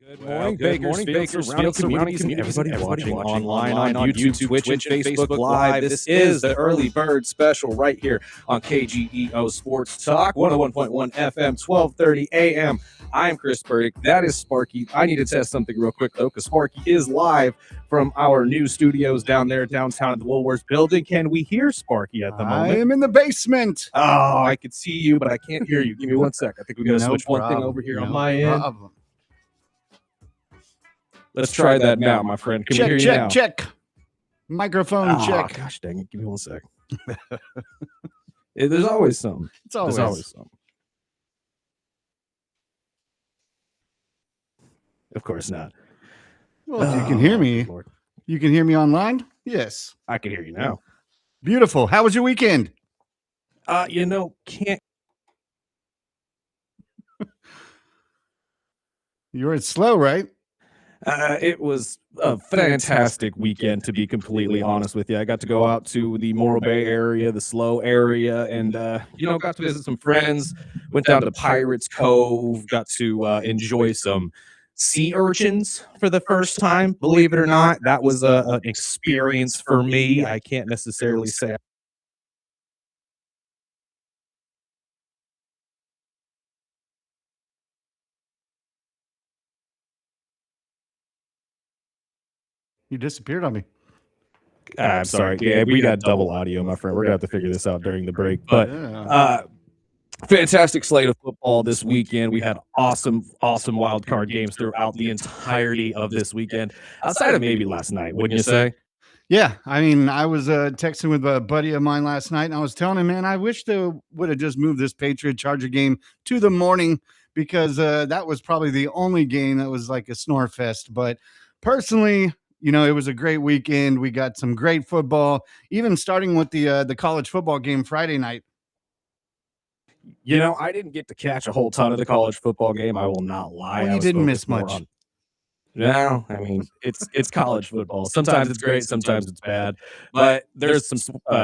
Good morning, Bakersfield surrounding communities, everybody watching online on YouTube, Twitch, and Facebook Live. This is the Early Bird Special right here on KGEO Sports Talk, 101.1 FM, 1230 AM. I'm Chris Burdick. That is Sparky. I need to test something real quick, though, because Sparky is live from our new studios down there downtown at the Woolworths building. Can we hear Sparky at the moment? I am in the basement. Oh, I can see you, but I can't hear you. Give me 1 sec. I think we got to switch one thing over here on my end. Let's try that now, my friend. Can we hear you now? Check. Microphone check. Gosh dang it. Give me 1 sec. There's always something. There's always something. Of course not. Well, if you can hear me, Lord. you can hear me online? Yes. I can hear you now. Beautiful. How was your weekend? Can't. You were slow, right? It was a fantastic weekend, to be completely honest with you. I got to go out to the Morro Bay area, the SLO area, and, got to visit some friends, went down to Pirates Cove, got to enjoy some sea urchins for the first time, believe it or not. That was an experience for me. I can't necessarily say You disappeared on me. I'm sorry. Yeah, we got double audio, my friend. We're going to have to figure this out during the break. But fantastic slate of football this weekend. We had awesome wildcard games throughout the entirety of this weekend, outside of maybe last night, wouldn't you say? Yeah. I mean, I was texting with a buddy of mine last night, and I was telling him, man, I wish they would have just moved this Patriot-Charger game to the morning, because that was probably the only game that was like a snore fest. But personally, it was a great weekend. We got some great football, even starting with the college football game Friday night. I didn't get to catch a whole ton of the college football game. I will not lie. Well, you didn't miss much. No, I mean, it's college football. Sometimes it's great, sometimes it's bad. But there's some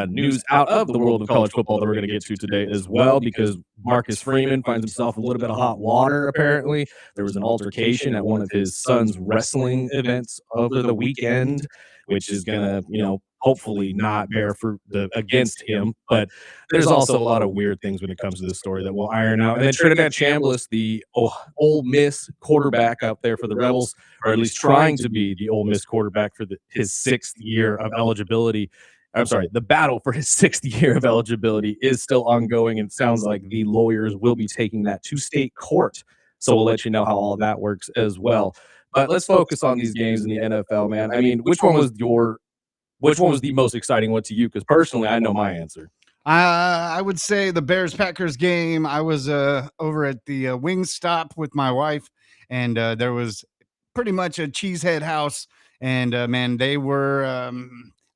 news out of the world of college football that we're going to get to today as well, because Marcus Freeman finds himself a little bit of hot water, apparently. There was an altercation at one of his son's wrestling events over the weekend, which is going to, hopefully not bear fruit against him. But there's also a lot of weird things when it comes to this story that we'll iron out. And then Trinidad Chambliss, the Ole Miss quarterback out there for the Rebels, or at least trying to be the Ole Miss quarterback for his sixth year of eligibility. I'm sorry, the battle for his sixth year of eligibility is still ongoing, and it sounds like the lawyers will be taking that to state court. So we'll let you know how all that works as well. But let's focus on these games in the NFL, man. I mean, which one was the most exciting one to you? Because personally, I know my answer. I would say the Bears-Packers game. I was over at the Wingstop with my wife, and there was pretty much a cheesehead house, and man, they were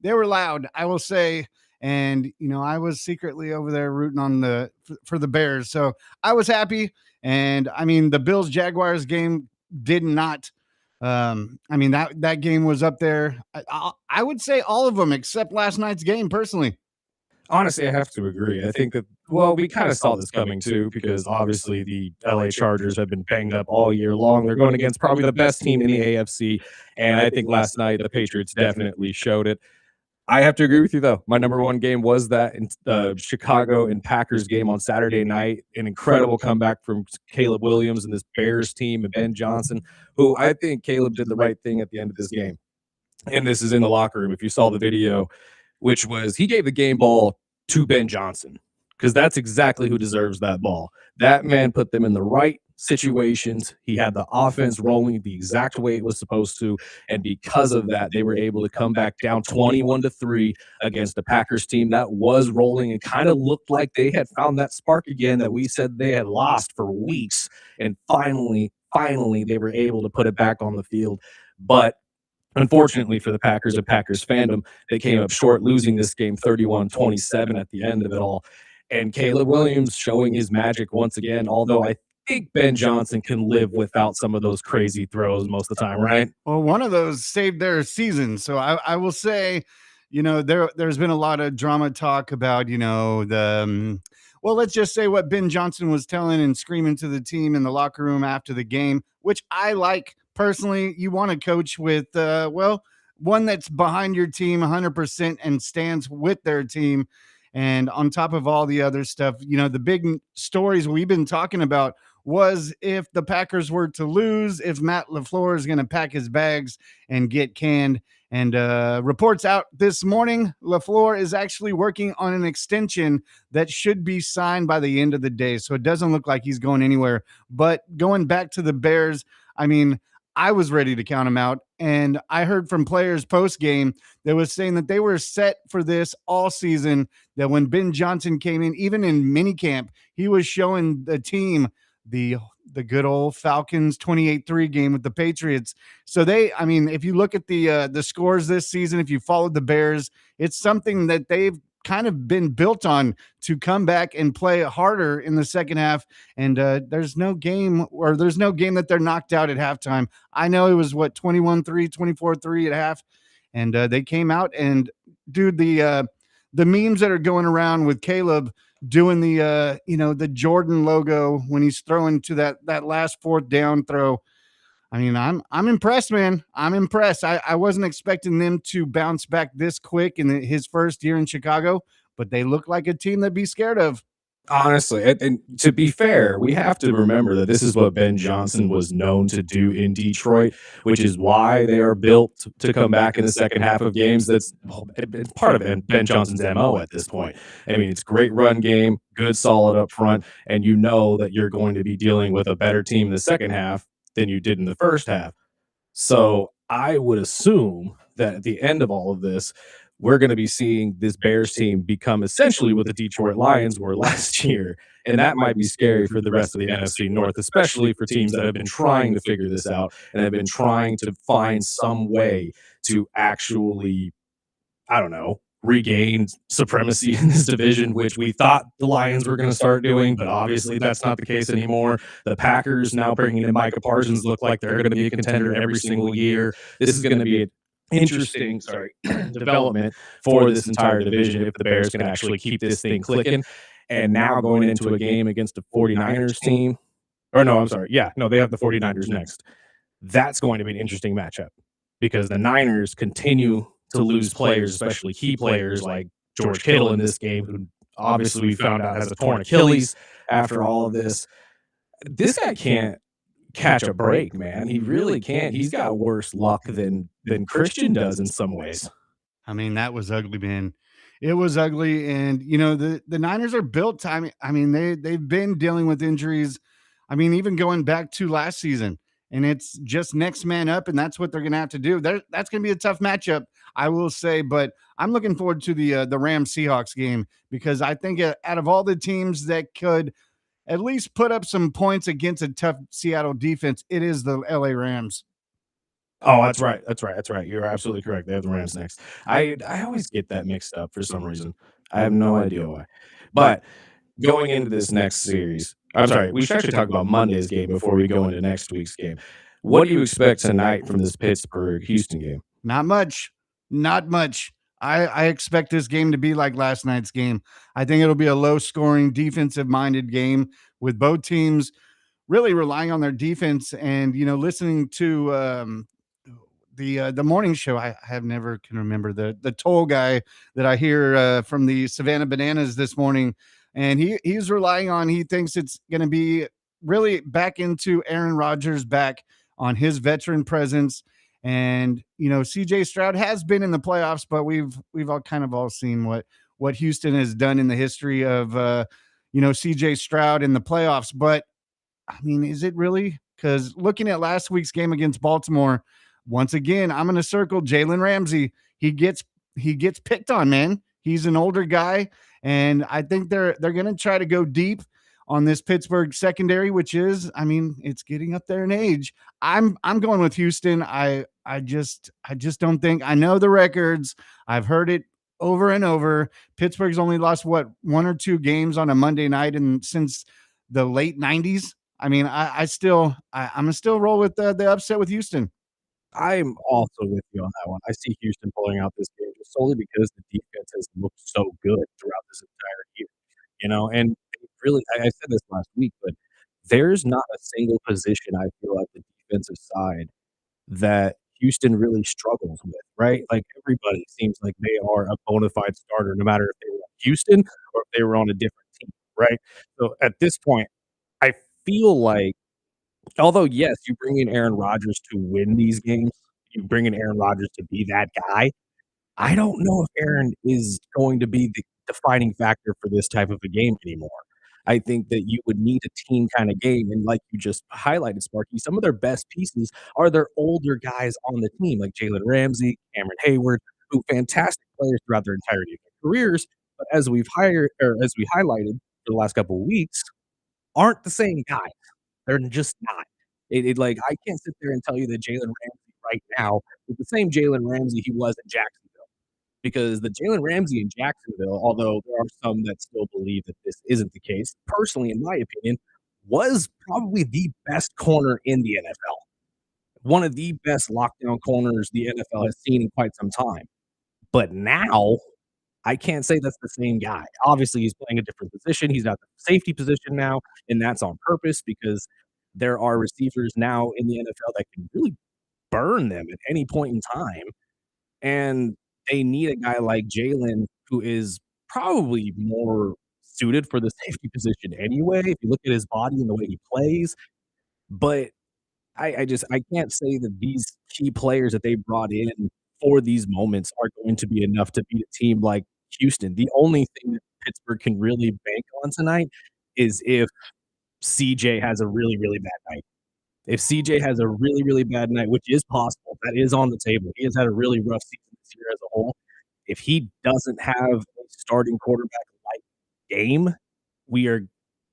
loud, I will say. And I was secretly over there rooting for the Bears, so I was happy. And I mean, the Bills-Jaguars game did not. That game was up there. I would say all of them except last night's game, personally. Honestly, I have to agree. I think that, we kind of saw this coming too, because obviously the LA Chargers have been banged up all year long. They're going against probably the best team in the AFC, and I think last night the Patriots definitely showed it. I have to agree with you, though. My number one game was that Chicago and Packers game on Saturday night. An incredible comeback from Caleb Williams and this Bears team, and Ben Johnson, who I think Caleb did the right thing at the end of this game. And this is in the locker room, if you saw the video, which was he gave the game ball to Ben Johnson, because that's exactly who deserves that ball. That man put them in the right situations. He had the offense rolling the exact way it was supposed to, and because of that, they were able to come back down 21-3 against the Packers team that was rolling and kind of looked like they had found that spark again that we said they had lost for weeks. And finally, they were able to put it back on the field. But unfortunately for the Packers and Packers fandom, they came up short, losing this game 31-27 at the end of it all. And Caleb Williams showing his magic once again, although I think Ben Johnson can live without some of those crazy throws most of the time, right? Well, one of those saved their season. So I will say, there's been a lot of drama talk about, let's just say what Ben Johnson was telling and screaming to the team in the locker room after the game, which I like personally, you want to coach with, well, one that's behind your team 100% and stands with their team. And on top of all the other stuff, the big stories we've been talking about was if the Packers were to lose, if Matt LaFleur is going to pack his bags and get canned. And reports out this morning, LaFleur is actually working on an extension that should be signed by the end of the day. So it doesn't look like he's going anywhere. But going back to the Bears, I mean, I was ready to count him out. And I heard from players post game that was saying that they were set for this all season, that when Ben Johnson came in, even in minicamp, he was showing the team the good old Falcons 28-3 game with the Patriots. So I mean, if you look at the scores this season, if you followed the Bears, it's something that they've kind of been built on to come back and play harder in the second half. And there's no game that they're knocked out at halftime. I know it was 21-3, 24-3 at half, and they came out and dude, the memes that are going around with Caleb doing the Jordan logo when he's throwing to that last fourth down throw. I mean, I'm impressed, man. I'm impressed. I wasn't expecting them to bounce back this quick in his first year in Chicago, but they look like a team that'd be scared of. Honestly, and to be fair, we have to remember that this is what Ben Johnson was known to do in Detroit, which is why they are built to come back in the second half of games. It's part of Ben Johnson's MO at this point. I mean, it's great run game, good solid up front, and you know that you're going to be dealing with a better team in the second half than you did in the first half. So I would assume that at the end of all of this, we're going to be seeing this Bears team become essentially what the Detroit Lions were last year. And that might be scary for the rest of the NFC North, especially for teams that have been trying to figure this out and have been trying to find some way to actually, I don't know, regain supremacy in this division, which we thought the Lions were going to start doing, but obviously that's not the case anymore. The Packers now bringing in Micah Parsons look like they're going to be a contender every single year. This is going to be an interesting, development for this entire division if the Bears can actually keep this thing clicking. And now going into a game against the 49ers team, or no, I'm sorry. Yeah, no, they have the 49ers next. That's going to be an interesting matchup because the Niners continue to lose players, especially key players like George Kittle in this game, who obviously we found out has a torn Achilles after all of this. This guy can't catch a break, man. He really can't. He's got worse luck than Christian does in some ways. I mean, that was ugly, man. It was ugly, and the Niners are built. I mean, they've been dealing with injuries. I mean, even going back to last season, and it's just next man up, and that's what they're going to have to do. That's going to be a tough matchup, I will say. But I'm looking forward to the Rams Seahawks game because I think out of all the teams that could at least put up some points against a tough Seattle defense, it is the LA Rams. Oh, that's right. That's right. That's right. You're absolutely correct. They have the Rams next. I always get that mixed up for some reason. I have no idea why. But going into this next series, I'm sorry, we should actually talk about Monday's game before we go into next week's game. What do you expect tonight from this Pittsburgh Houston game? Not much. Not much. I expect this game to be like last night's game. I think it'll be a low scoring, defensive minded game with both teams really relying on their defense. And, listening to the morning show, I have never can remember the toll guy that I hear from the Savannah Bananas this morning. And he's relying on, he thinks it's going to be really back into Aaron Rodgers back on his veteran presence. And CJ Stroud has been in the playoffs, but we've all seen what Houston has done in the history of CJ Stroud in the playoffs. But I mean, is it really? Because looking at last week's game against Baltimore, once again, I'm going to circle Jalen Ramsey. He gets picked on, man. He's an older guy, and I think they're going to try to go deep on this Pittsburgh secondary, which is, I mean, it's getting up there in age. I'm going with Houston. I just don't think, I know the records. I've heard it over and over. Pittsburgh's only lost one or two games on a Monday night and since the late 90s. I mean, I'm gonna still roll with the upset with Houston. I'm also with you on that one. I see Houston pulling out this game just solely because the defense has looked so good throughout this entire year, and they really, I said this last week, but there's not a single position I feel like the defensive side that Houston really struggles with, right? Like, everybody seems like they are a bona fide starter no matter if they were on Houston or if they were on a different team, right? So, at this point, I feel like although, yes, you bring in Aaron Rodgers to win these games, you bring in Aaron Rodgers to be that guy. I don't know if Aaron is going to be the defining factor for this type of a game anymore. I think that you would need a team kinda game, and like you just highlighted, Sparky, some of their best pieces are their older guys on the team, like Jalen Ramsey, Cameron Hayward, who fantastic players throughout their entirety of their careers, but as we highlighted for the last couple of weeks, aren't the same guys. They're just not. Like, I can't sit there and tell you that Jalen Ramsey right now is the same Jalen Ramsey he was in Jacksonville, because the Jalen Ramsey in Jacksonville, although there are some that still believe that this isn't the case, personally, in my opinion, was probably the best corner in the NFL. One of the best lockdown corners the NFL has seen in quite some time. But now, I can't say that's the same guy. Obviously, he's playing a different position. He's at the safety position now, and that's on purpose because there are receivers now in the NFL that can really burn them at any point in time. And they need a guy like Jalen who is probably more suited for the safety position anyway, if you look at his body and the way he plays. But I can't say that these key players that they brought in for these moments are going to be enough to beat a team like Houston. The only thing that Pittsburgh can really bank on tonight is if CJ has a really, really bad night. If CJ has a really, really bad night, which is possible, that is on the table. He has had a really rough season this year as a whole. If he doesn't have a starting quarterback-like game, we are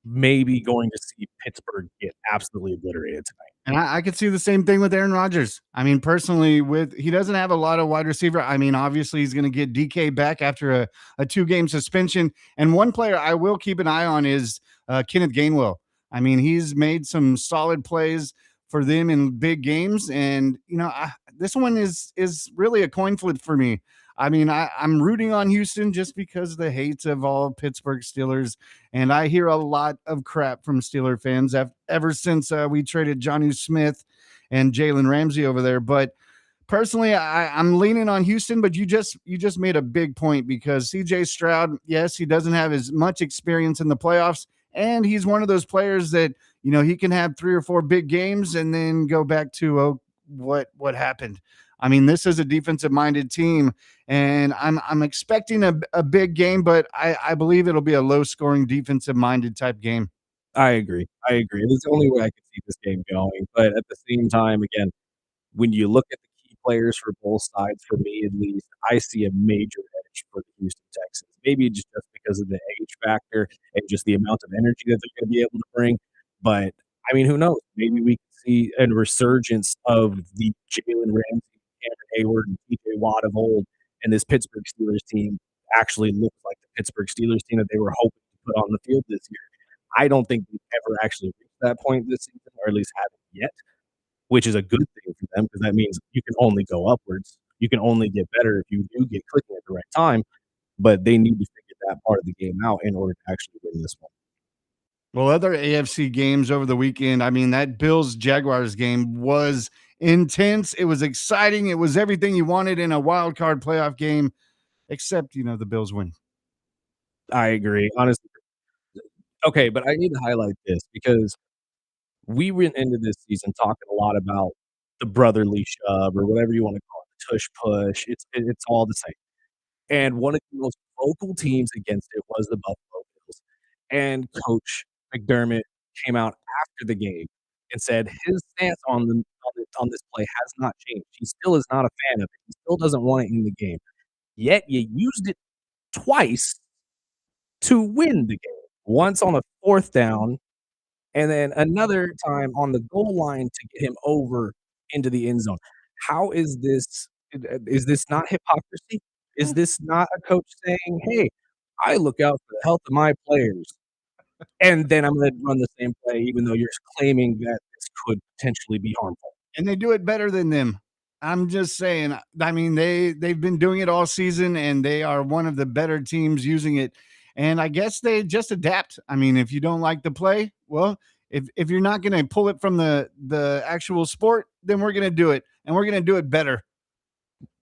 maybe going to see Pittsburgh get absolutely obliterated tonight. And I could see the same thing with Aaron Rodgers. I mean, personally, with he doesn't have a lot of wide receiver. I mean, obviously, he's going to get DK back after a 2-game suspension. And one player I will keep an eye on is Kenneth Gainwell. I mean, he's made some solid plays for them in big games, and this one is really a coin flip for me. I mean, I'm rooting on Houston just because the hates of all Pittsburgh Steelers, and I hear a lot of crap from Steeler fans ever since we traded Jonnu Smith and Jalen Ramsey over there. But personally, I'm leaning on Houston. But you just made a big point because CJ Stroud, yes, he doesn't have as much experience in the playoffs, and he's one of those players that he can have 3 or 4 big games and then go back to what happened. I mean, this is a defensive minded team, and I'm expecting a big game, but I believe it'll be a low scoring defensive minded type game. I agree. I agree. That's the only way I could see this game going. But at the same time, again, when you look at the key players for both sides, for me at least, I see a major edge for the Houston Texans. Maybe just because of the age factor and just the amount of energy that they're going to be able to bring. But I mean, who knows? Maybe we can see a resurgence of the Jalen Ramsey, Cameron Hayward, and TJ Watt of old, and this Pittsburgh Steelers team actually looks like the Pittsburgh Steelers team that they were hoping to put on the field this year. I don't think we've ever actually reached that point this season, or at least haven't yet, which is a good thing for them because that means you can only go upwards. You can only get better if you do get clicking at the right time, but they need to figure that part of the game out in order to actually win this one. Well, other AFC games over the weekend, I mean, that Bills Jaguars game was intense. It was exciting. It was everything you wanted in a wild card playoff game, except, the Bills win. I agree, honestly. Okay, but I need to highlight this because we went into this season talking a lot about the brotherly shove or whatever you want to call it, the tush push. It's all the same. And one of the most vocal teams against it was the Buffalo Bills. And Coach McDermott came out after the game and said his stance on this play has not changed. He still is not a fan of it. He still doesn't want it in the game. Yet you used it twice to win the game. Once on a 4th down, and then another time on the goal line to get him over into the end zone. How is this not hypocrisy? Is this not a coach saying, "Hey, I look out for the health of my players, and then I'm gonna run the same play even though you're claiming that this could potentially be harmful?" And they do it better than them. I'm just saying. I mean, they've been doing it all season, and they are one of the better teams using it. And I guess they just adapt. I mean, if you don't like the play, well, If you're not going to pull it from the actual sport, then we're going to do it, and we're going to do it better.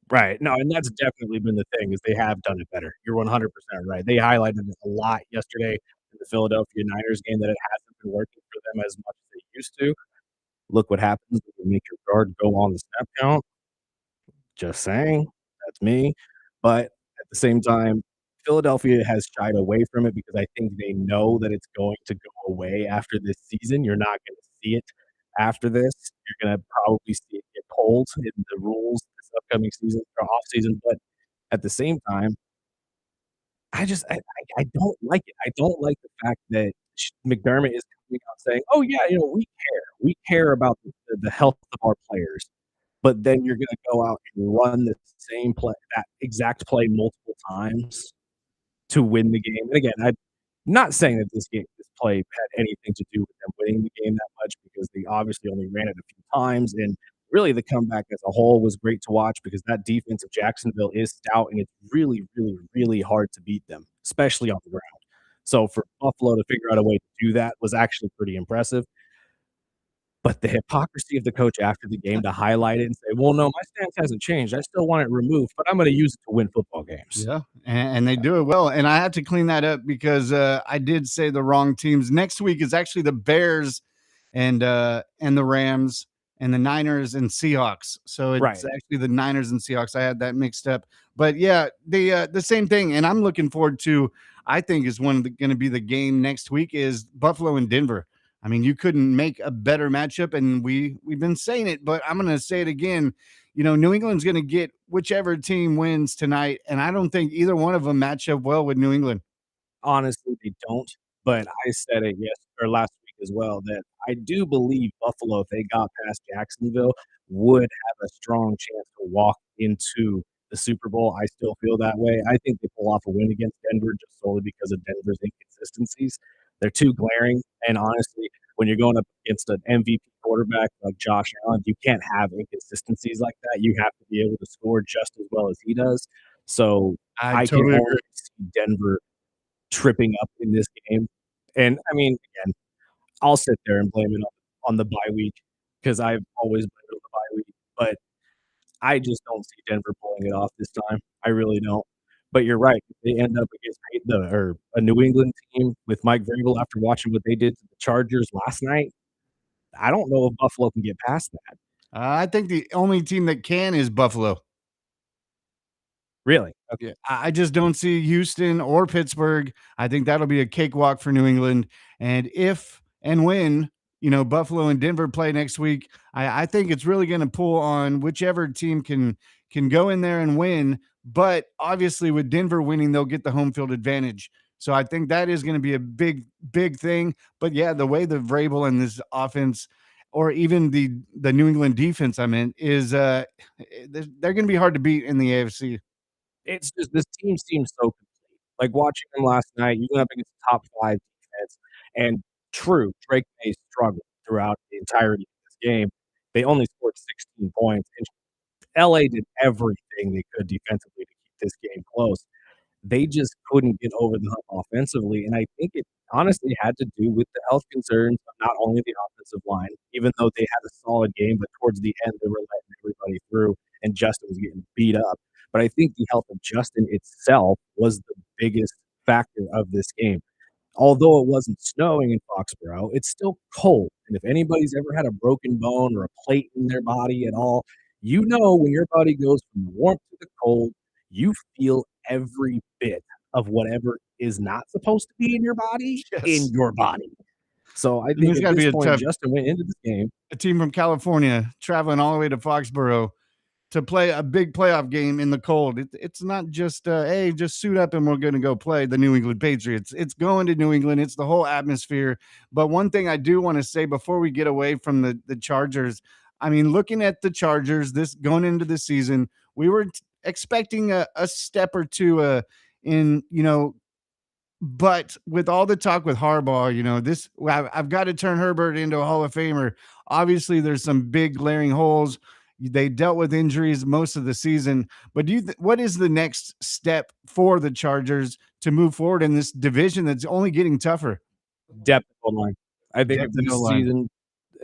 Right. No, and that's definitely been the thing is they have done it better. You're 100% right. They highlighted it a lot yesterday in the Philadelphia Niners game that it hasn't been working for them as much as it used to. Look what happens when you make your guard go on the snap count. Just saying, that's me. But at the same time, Philadelphia has shied away from it because I think they know that it's going to go away after this season. You're not going to see it after this. You're going to probably see it get pulled in the rules this upcoming season or off season. But at the same time, I don't like it. I don't like the fact that McDermott is coming out saying, "Oh yeah, we care about the health of our players." But then you're gonna go out and run the same play, that exact play multiple times to win the game. And again, I'm not saying that this play had anything to do with them winning the game that much because they obviously only ran it a few times. And really, the comeback as a whole was great to watch because that defense of Jacksonville is stout and it's really, really, really hard to beat them, especially on the ground. So for Buffalo to figure out a way to do that was actually pretty impressive. But the hypocrisy of the coach after the game to highlight it and say, "Well, no, my stance hasn't changed. I still want it removed, but I'm gonna use it to win football games." Yeah, and they do it well. And I had to clean that up because I did say the wrong teams. Next week is actually the Bears and the Rams and the Niners and Seahawks. So it's Right. actually the Niners and Seahawks. I had that mixed up. But yeah, the same thing. And I'm looking forward to. I think is one going to be the game next week is Buffalo and Denver. I mean, you couldn't make a better matchup, and we've been saying it, but I'm going to say it again. New England's going to get whichever team wins tonight, and I don't think either one of them match up well with New England. Honestly, they don't, but I said it last week as well that I do believe Buffalo, if they got past Jacksonville, would have a strong chance to walk into the Super Bowl. I still feel that way. I think they pull off a win against Denver just solely because of Denver's inconsistencies. They're too glaring, and honestly, when you're going up against an MVP quarterback like Josh Allen, you can't have inconsistencies like that. You have to be able to score just as well as he does. So I I can totally agree. only see Denver tripping up in this game. And I mean, again, I'll sit there and blame it on the bye week because I've always blamed it on the bye week, but I just don't see Denver pulling it off this time. I really don't. But you're right. If they end up against a New England team with Mike Vrabel after watching what they did to the Chargers last night, I don't know if Buffalo can get past that. I think the only team that can is Buffalo. Really? Yeah, I just don't see Houston or Pittsburgh. I think that'll be a cakewalk for New England. And if and when Buffalo and Denver play next week, I think it's really going to pull on whichever team can go in there and win. But obviously, with Denver winning, they'll get the home field advantage. So I think that is going to be a big thing. But yeah, the way the Vrabel and this offense, or even the New England defense, I mean, is they're going to be hard to beat in the AFC. It's just this team seems so complete. Like watching them last night, you went up against the top 5 defense, and true, Drake May struggled throughout the entirety of this game. They only scored 16 points, and LA did everything they could defensively to keep this game close. They just couldn't get over the hump offensively, and I think it honestly had to do with the health concerns of not only the offensive line, even though they had a solid game, but towards the end, they were letting everybody through, and Justin was getting beat up. But I think the health of Justin itself was the biggest factor of this game. Although it wasn't snowing in Foxborough, it's still cold, and if anybody's ever had a broken bone or a plate in their body at all, you know when your body goes from the warmth to the cold, you feel every bit of whatever is not supposed to be in your body, in Yes. your body. So I And think there's at got to this be a point, tough Justin went into this game. a team from California traveling all the way to Foxborough to play a big playoff game in the cold. It's not just hey, just suit up and we're going to go play the New England Patriots. It's going to New England. It's the whole atmosphere. But one thing I do want to say before we get away from the Chargers, I mean, looking at the Chargers this going into the season, we were expecting a step or two in but with all the talk with Harbaugh, this I've got to turn Herbert into a Hall of Famer. Obviously, there's some big glaring holes. They dealt with injuries most of the season, but what is the next step for the Chargers to move forward in this division that's only getting tougher? Depth of line. I think if Depth in this O-line. season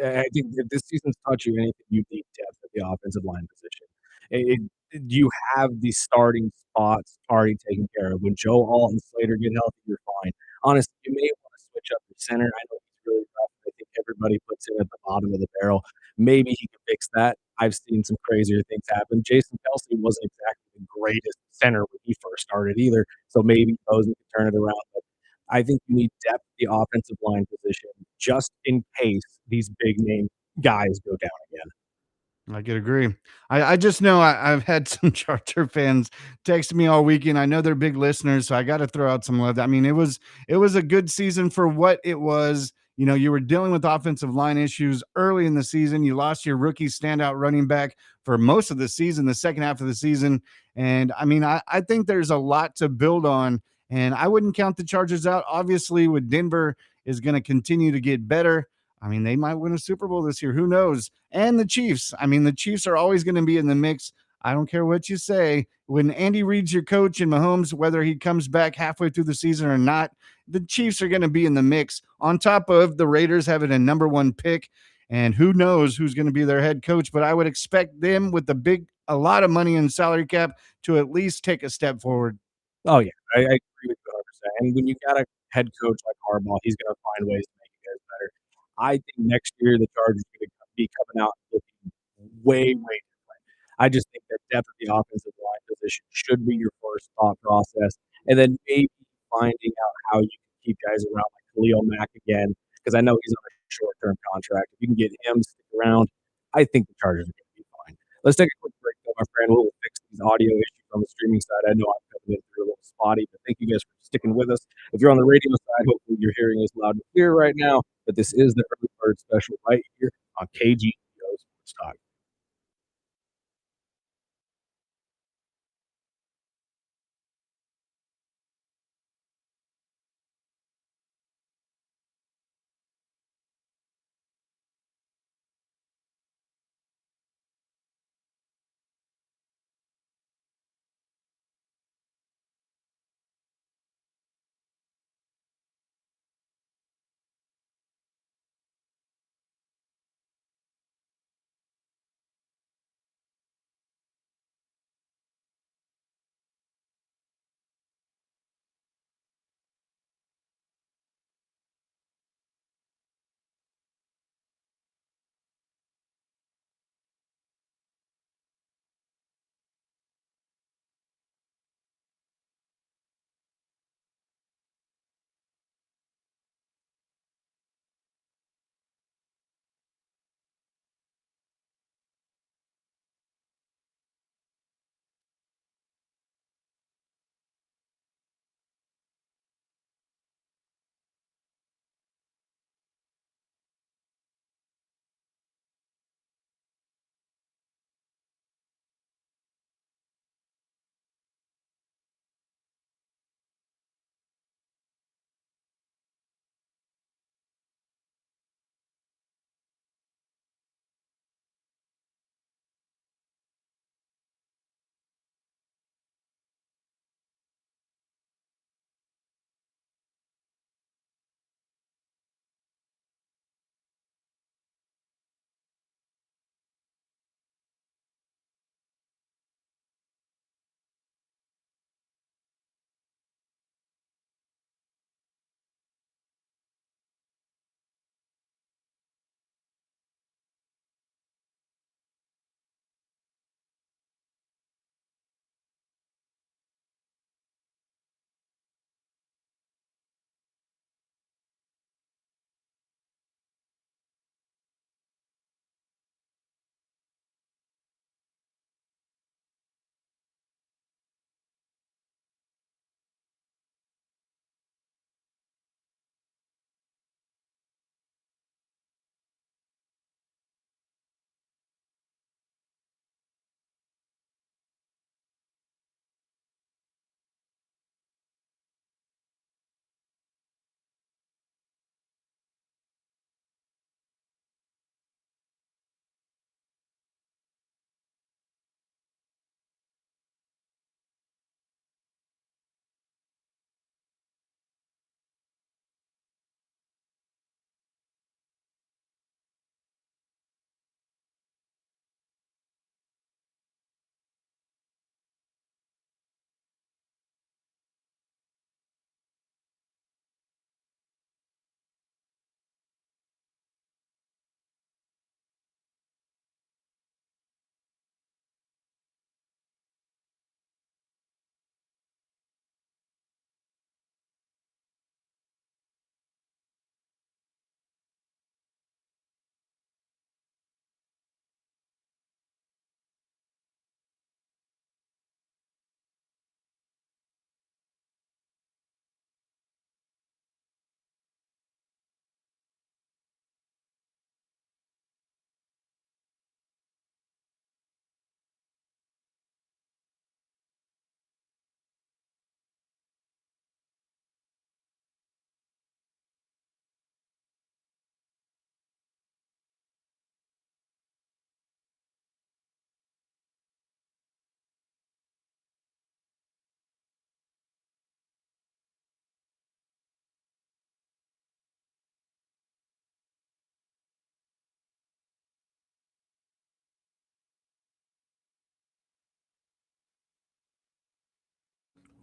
I think if this season's taught you anything, you need depth at the offensive line position. You have the starting spots already taken care of. When Joe Alt and Slater get healthy, you're fine. Honestly, you may wanna switch up your center. I know he's really rough. I think everybody puts him at the bottom of the barrel. Maybe he can fix that. I've seen some crazier things happen. Jason Kelce wasn't exactly the greatest center when he first started either, so maybe Bosa can turn it around, but I think you need depth at the offensive line position just in case these big name guys go down again. I could agree. I just know I've had some Charger fans text me all weekend. I know they're big listeners, so I got to throw out some love. I mean, it was a good season for what it was. You know, you were dealing with offensive line issues early in the season. You lost your rookie standout running back for most of the season, the second half of the season. And I mean, I think there's a lot to build on. And I wouldn't count the Chargers out. Obviously, with Denver is going to continue to get better. I mean, they might win a Super Bowl this year. Who knows? And the Chiefs. I mean, the Chiefs are always going to be in the mix. I don't care what you say. When Andy Reid's your coach and Mahomes, whether he comes back halfway through the season or not, the Chiefs are going to be in the mix. On top of the Raiders having a number one pick, and who knows who's going to be their head coach. But I would expect them with a lot of money in salary cap to at least take a step forward. Oh, yeah, I agree with you 100%, and when you got a head coach like Harbaugh, he's gonna find ways to make you guys better. I think next year the Chargers are gonna be coming out looking way different. I just think that depth at the offensive line position should be your first thought process, and then maybe finding out how you can keep guys around like Khalil Mack again, because I know he's on a short-term contract. If you can get him to stick around, I think the Chargers are gonna be fine. Let's take a quick break though, my friend. We'll fix these audio issues on the streaming side. I know I'm coming in through a little spotty, but thank you guys for sticking with us. If you're on the radio side, hopefully you're hearing us loud and clear right now. But this is the early bird special right here on KGO Sports Talk.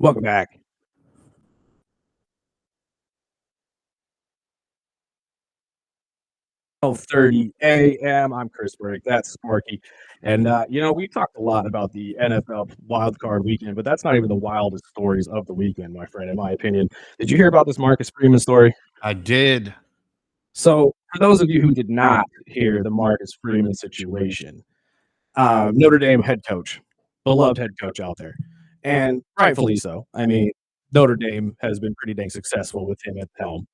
Welcome back. 12:30 a.m. I'm Chris Berg. That's Sparky. And, we talked a lot about the NFL Wildcard weekend, but that's not even the wildest stories of the weekend, my friend, in my opinion. Did you hear about this Marcus Freeman story? I did. So, for those of you who did not hear the Marcus Freeman situation, Notre Dame head coach, beloved head coach out there, and rightfully so. I mean, Notre Dame has been pretty dang successful with him at the helm.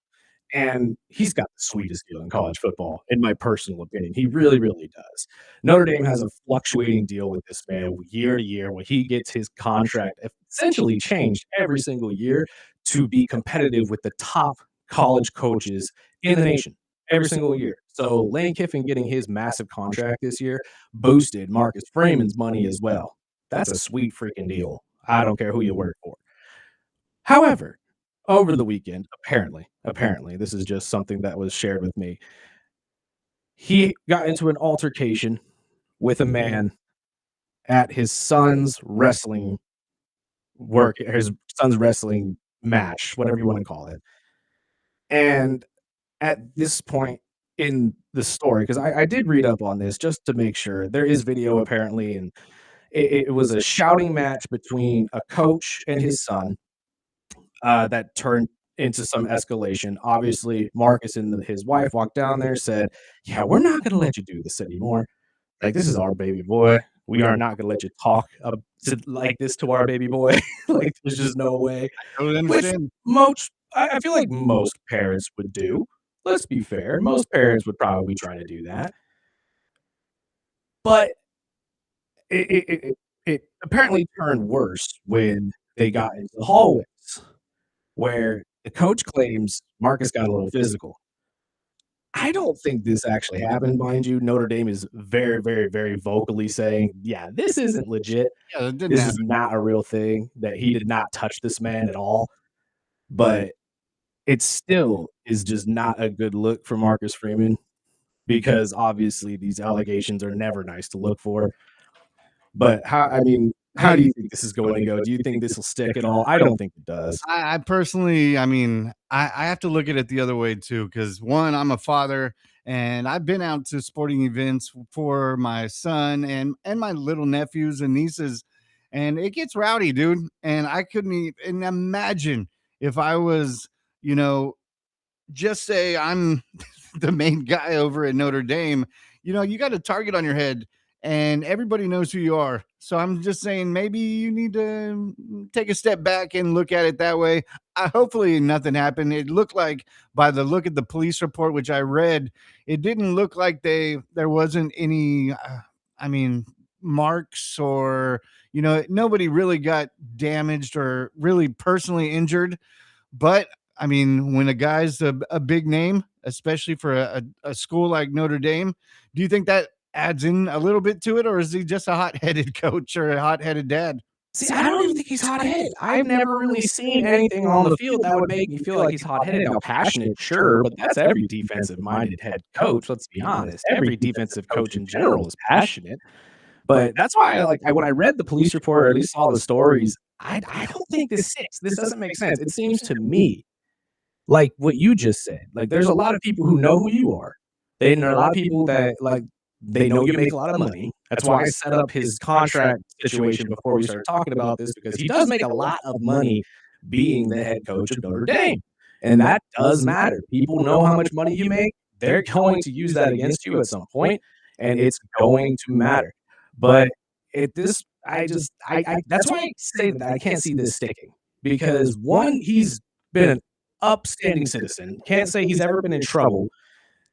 And he's got the sweetest deal in college football, in my personal opinion. He really, really does. Notre Dame has a fluctuating deal with this man year to year where he gets his contract essentially changed every single year to be competitive with the top college coaches in the nation every single year. So Lane Kiffin getting his massive contract this year boosted Marcus Freeman's money as well. That's a sweet freaking deal. I don't care who you work for. However, over the weekend, apparently, this is just something that was shared with me. He got into an altercation with a man at his son's wrestling his son's wrestling match, whatever you want to call it. And at this point in the story, because I did read up on this just to make sure there is video apparently, and it was a shouting match between a coach and his son that turned into some escalation. Obviously, Marcus and his wife walked down there, said, "Yeah, we're not going to let you do this anymore. Like, this is our baby boy. We are not going to let you talk like this to our baby boy. Like, there's just no way." I totally Which understand. I feel like most parents would do. Let's be fair. Most parents would probably try to do that. But it apparently turned worse when they got into the hallways, where the coach claims Marcus got a little physical. I don't think this actually happened, mind you. Notre Dame is very, very, very vocally saying, "Yeah, this isn't legit. Yeah, that didn't This is happen. not a real thing, that he did not touch this man at all." But it still is just not a good look for Marcus Freeman because obviously these allegations are never nice to look for. But how do you think this is going to go? Do you think this will stick at all? I don't think it does. I personally, I mean, I have to look at it the other way too, because one, I'm a father, and I've been out to sporting events for my son and my little nephews and nieces, and it gets rowdy, dude. And I couldn't even imagine if I was, you know, just say I'm the main guy over at Notre Dame. You got a target on your head and everybody knows who you are. So I'm just saying maybe you need to take a step back and look at it that way. Hopefully nothing happened. It looked like by the look at the police report, which I read, it didn't look like there wasn't any, I mean, marks or, nobody really got damaged or really personally injured. But I mean, when a guy's a big name, especially for a school like Notre Dame, do you think that adds in a little bit to it, or is he just a hot-headed coach or a hot-headed dad? See, I don't even think he's hot-headed. I've never really seen anything on the field that would make me feel like he's hot-headed. Now, passionate, sure, but that's every defensive-minded head coach, let's be honest. Every defensive coach in general is passionate. But that's why when I read the police report or at least saw the stories, I don't think this sticks. This doesn't make sense. It seems to me like what you just said. Like, there's a lot of people who know who you are. There are a lot of people that, like, they know you make a lot of money. That's why I set up his contract situation before we started talking about this, because he does make a lot of money being the head coach of Notre Dame, and that does matter. People know how much money you make. They're going to use that against you at some point, and it's going to matter. But at this I that's why I say that I can't see this sticking, because one, he's been an upstanding citizen. Can't say he's ever been in trouble.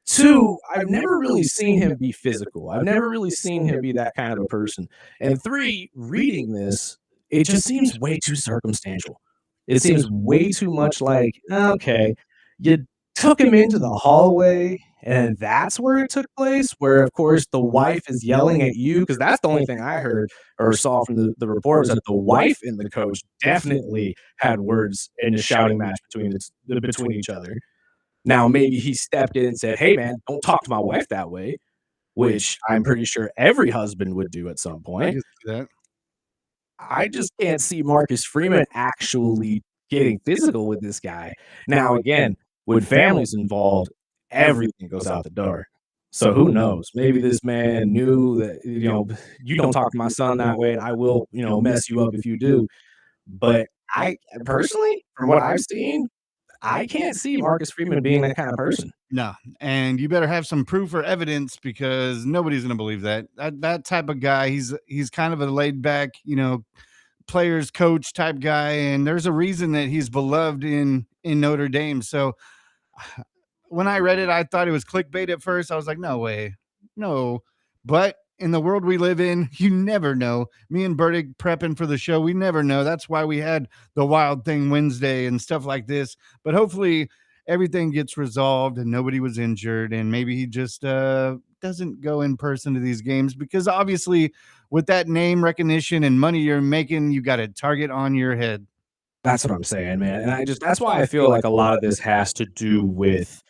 Two, I've never really seen him be physical. I've never really seen him be that kind of a person. And three, reading this, it just seems way too circumstantial. It seems way too much like, okay, you took him into the hallway and that's where it took place, where of course the wife is yelling at you, because that's the only thing I heard or saw from the report, was that the wife and the coach definitely had words in a shouting match between each other. Now, maybe he stepped in and said, "Hey, man, don't talk to my wife that way," which I'm pretty sure every husband would do at some I point. can see that. I just can't see Marcus Freeman actually getting physical with this guy. Now, again, when families involved, everything goes out the door. So who knows? Maybe this man knew that, you don't talk to my son that way, and I will, mess you up if you do. But I personally, from what I've seen, I can't see Marcus Freeman being that kind of person. No, and you better have some proof or evidence because nobody's going to believe that. That type of guy, he's kind of a laid back, players coach type guy, and there's a reason that he's beloved in Notre Dame. So when I read it, I thought it was clickbait at first. I was like, no way, no. But in the world we live in, you never know. Me and Burdick prepping for the show, we never know. That's why we had the Wild Thing Wednesday and stuff like this. But hopefully everything gets resolved and nobody was injured, and maybe he just doesn't go in person to these games because obviously with that name recognition and money you're making, you got a target on your head. That's what I'm saying, man. And that's why I feel like a lot of this has to do with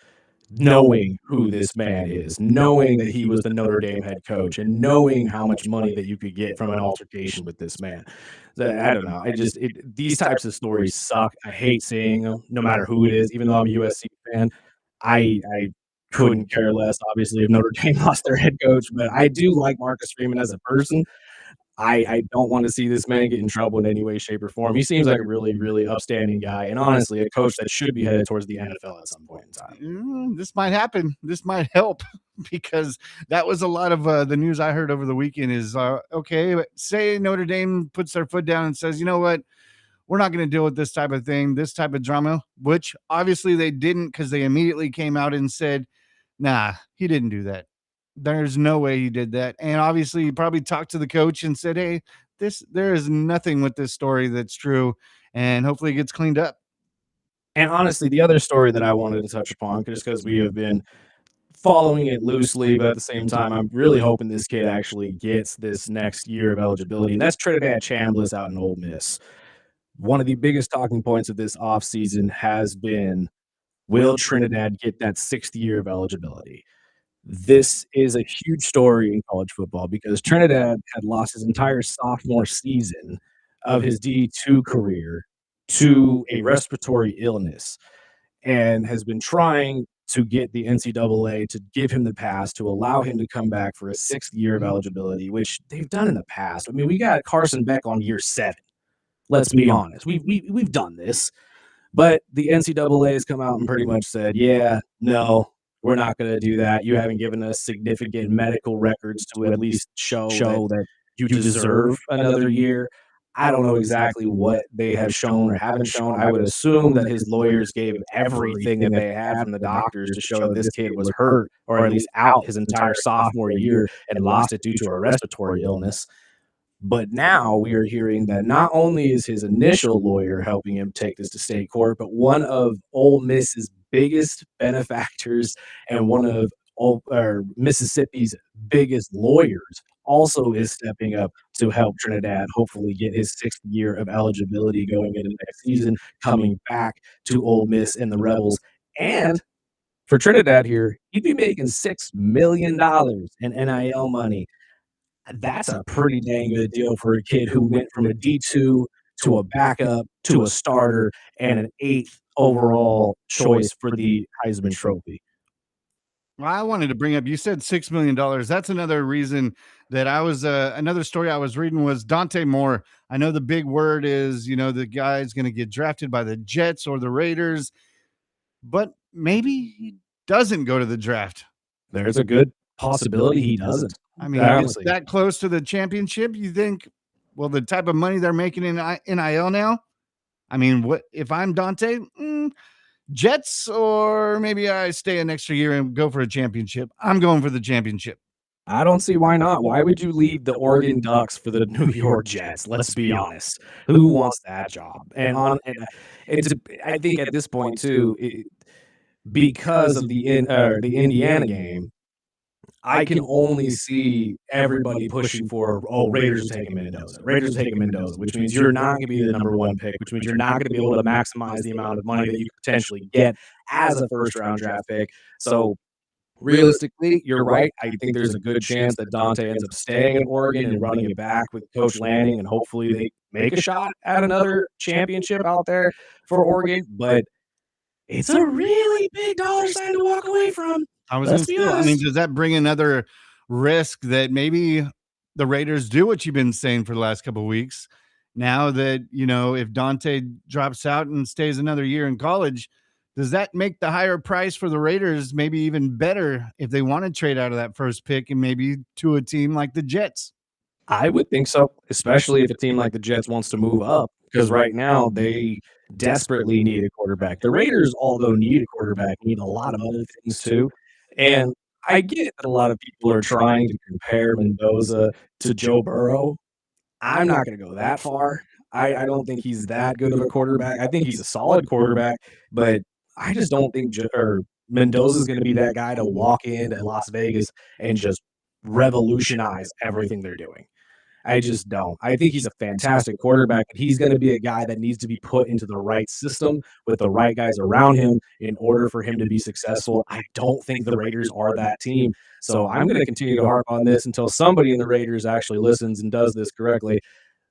knowing who this man is, knowing that he was the Notre Dame head coach, and knowing how much money that you could get from an altercation with this man. I don't know. These types of stories suck. I hate seeing them, no matter who it is. Even though I'm a USC fan, I couldn't care less. Obviously, if Notre Dame lost their head coach, but I do like Marcus Freeman as a person. I don't want to see this man get in trouble in any way, shape, or form. He seems like a really, really upstanding guy, and honestly, a coach that should be headed towards the NFL at some point in time. This might happen. This might help because that was a lot of the news I heard over the weekend is okay, say Notre Dame puts their foot down and says, you know what, we're not going to deal with this type of thing, this type of drama, which obviously they didn't because they immediately came out and said, nah, he didn't do that. There's no way he did that. And obviously he probably talked to the coach and said, hey, there is nothing with this story that's true. And hopefully it gets cleaned up. And honestly, the other story that I wanted to touch upon, just because we have been following it loosely, but at the same time, I'm really hoping this kid actually gets this next year of eligibility, and that's Trinidad Chambliss out in Ole Miss. One of the biggest talking points of this offseason has been, will Trinidad get that 6th year of eligibility? This is a huge story in college football because Trinidad had lost his entire sophomore season of his D2 career to a respiratory illness and has been trying to get the NCAA to give him the pass to allow him to come back for a 6th year of eligibility, which they've done in the past. I mean, we got Carson Beck on year 7. Let's be honest. We've done this. But the NCAA has come out and pretty much said, yeah, no, we're not going to do that. You haven't given us significant medical records to at least show that you deserve another year. I don't know exactly what they have shown or haven't shown. I would assume that his lawyers gave everything that they had from the doctors to show that this kid was hurt or at least out his entire sophomore year and lost it due to a respiratory illness. But now we are hearing that not only is his initial lawyer helping him take this to state court, but one of Ole Miss's biggest benefactors and one of Mississippi's biggest lawyers also is stepping up to help Trinidad hopefully get his 6th year of eligibility going into next season, coming back to Ole Miss and the Rebels. And for Trinidad here, he'd be making $6 million in NIL money. That's a pretty dang good deal for a kid who went from a D2 to a backup to a starter and an 8th overall choice for the Heisman Trophy. Well, I wanted to bring up, you said $6 million. That's another reason that I was another story I was reading was Dante Moore. I know the big word is, the guy's going to get drafted by the Jets or the Raiders, but maybe he doesn't go to the draft. There's a good possibility he doesn't. I mean, honestly, that close to the championship, you think, well, the type of money they're making in NIL now, I mean, what if I'm Dante? Jets, or maybe I stay an extra year and go for a championship. I'm going for the championship. I don't see why not. Why would you leave the Oregon Ducks for the New York Jets? Let's be honest. Who wants that job? I think at this point too, because of the Indiana game, I can only see everybody pushing for, Raiders are taking Mendoza. Raiders are taking Mendoza, which means you're not going to be the number 1 pick, which means you're not going to be able to maximize the amount of money that you could potentially get as a first-round draft pick. So realistically, you're right. I think there's a good chance that Dante ends up staying in Oregon and running it back with Coach Lanning, and hopefully they make a shot at another championship out there for Oregon, but it's a really big dollar sign to walk away from. I was Let's gonna be say, I mean, honest. does that bring another risk that maybe the Raiders do what you've been saying for the last couple of weeks? Now that, if Dante drops out and stays another year in college, does that make the higher price for the Raiders maybe even better if they want to trade out of that first pick and maybe to a team like the Jets? I would think so, especially if a team like the Jets wants to move up, because right now they desperately need a quarterback. The Raiders, although need a quarterback, need a lot of other things too. And I get that a lot of people are trying to compare Mendoza to Joe Burrow. I'm not gonna go that far. I don't think he's that good of a quarterback. I think he's a solid quarterback, but I just don't think Mendoza's gonna be that guy to walk into Las Vegas and just revolutionize everything they're doing. I just don't. I think he's a fantastic quarterback, but he's gonna be a guy that needs to be put into the right system with the right guys around him in order for him to be successful. I don't think the Raiders are that team. So I'm gonna continue to harp on this until somebody in the Raiders actually listens and does this correctly.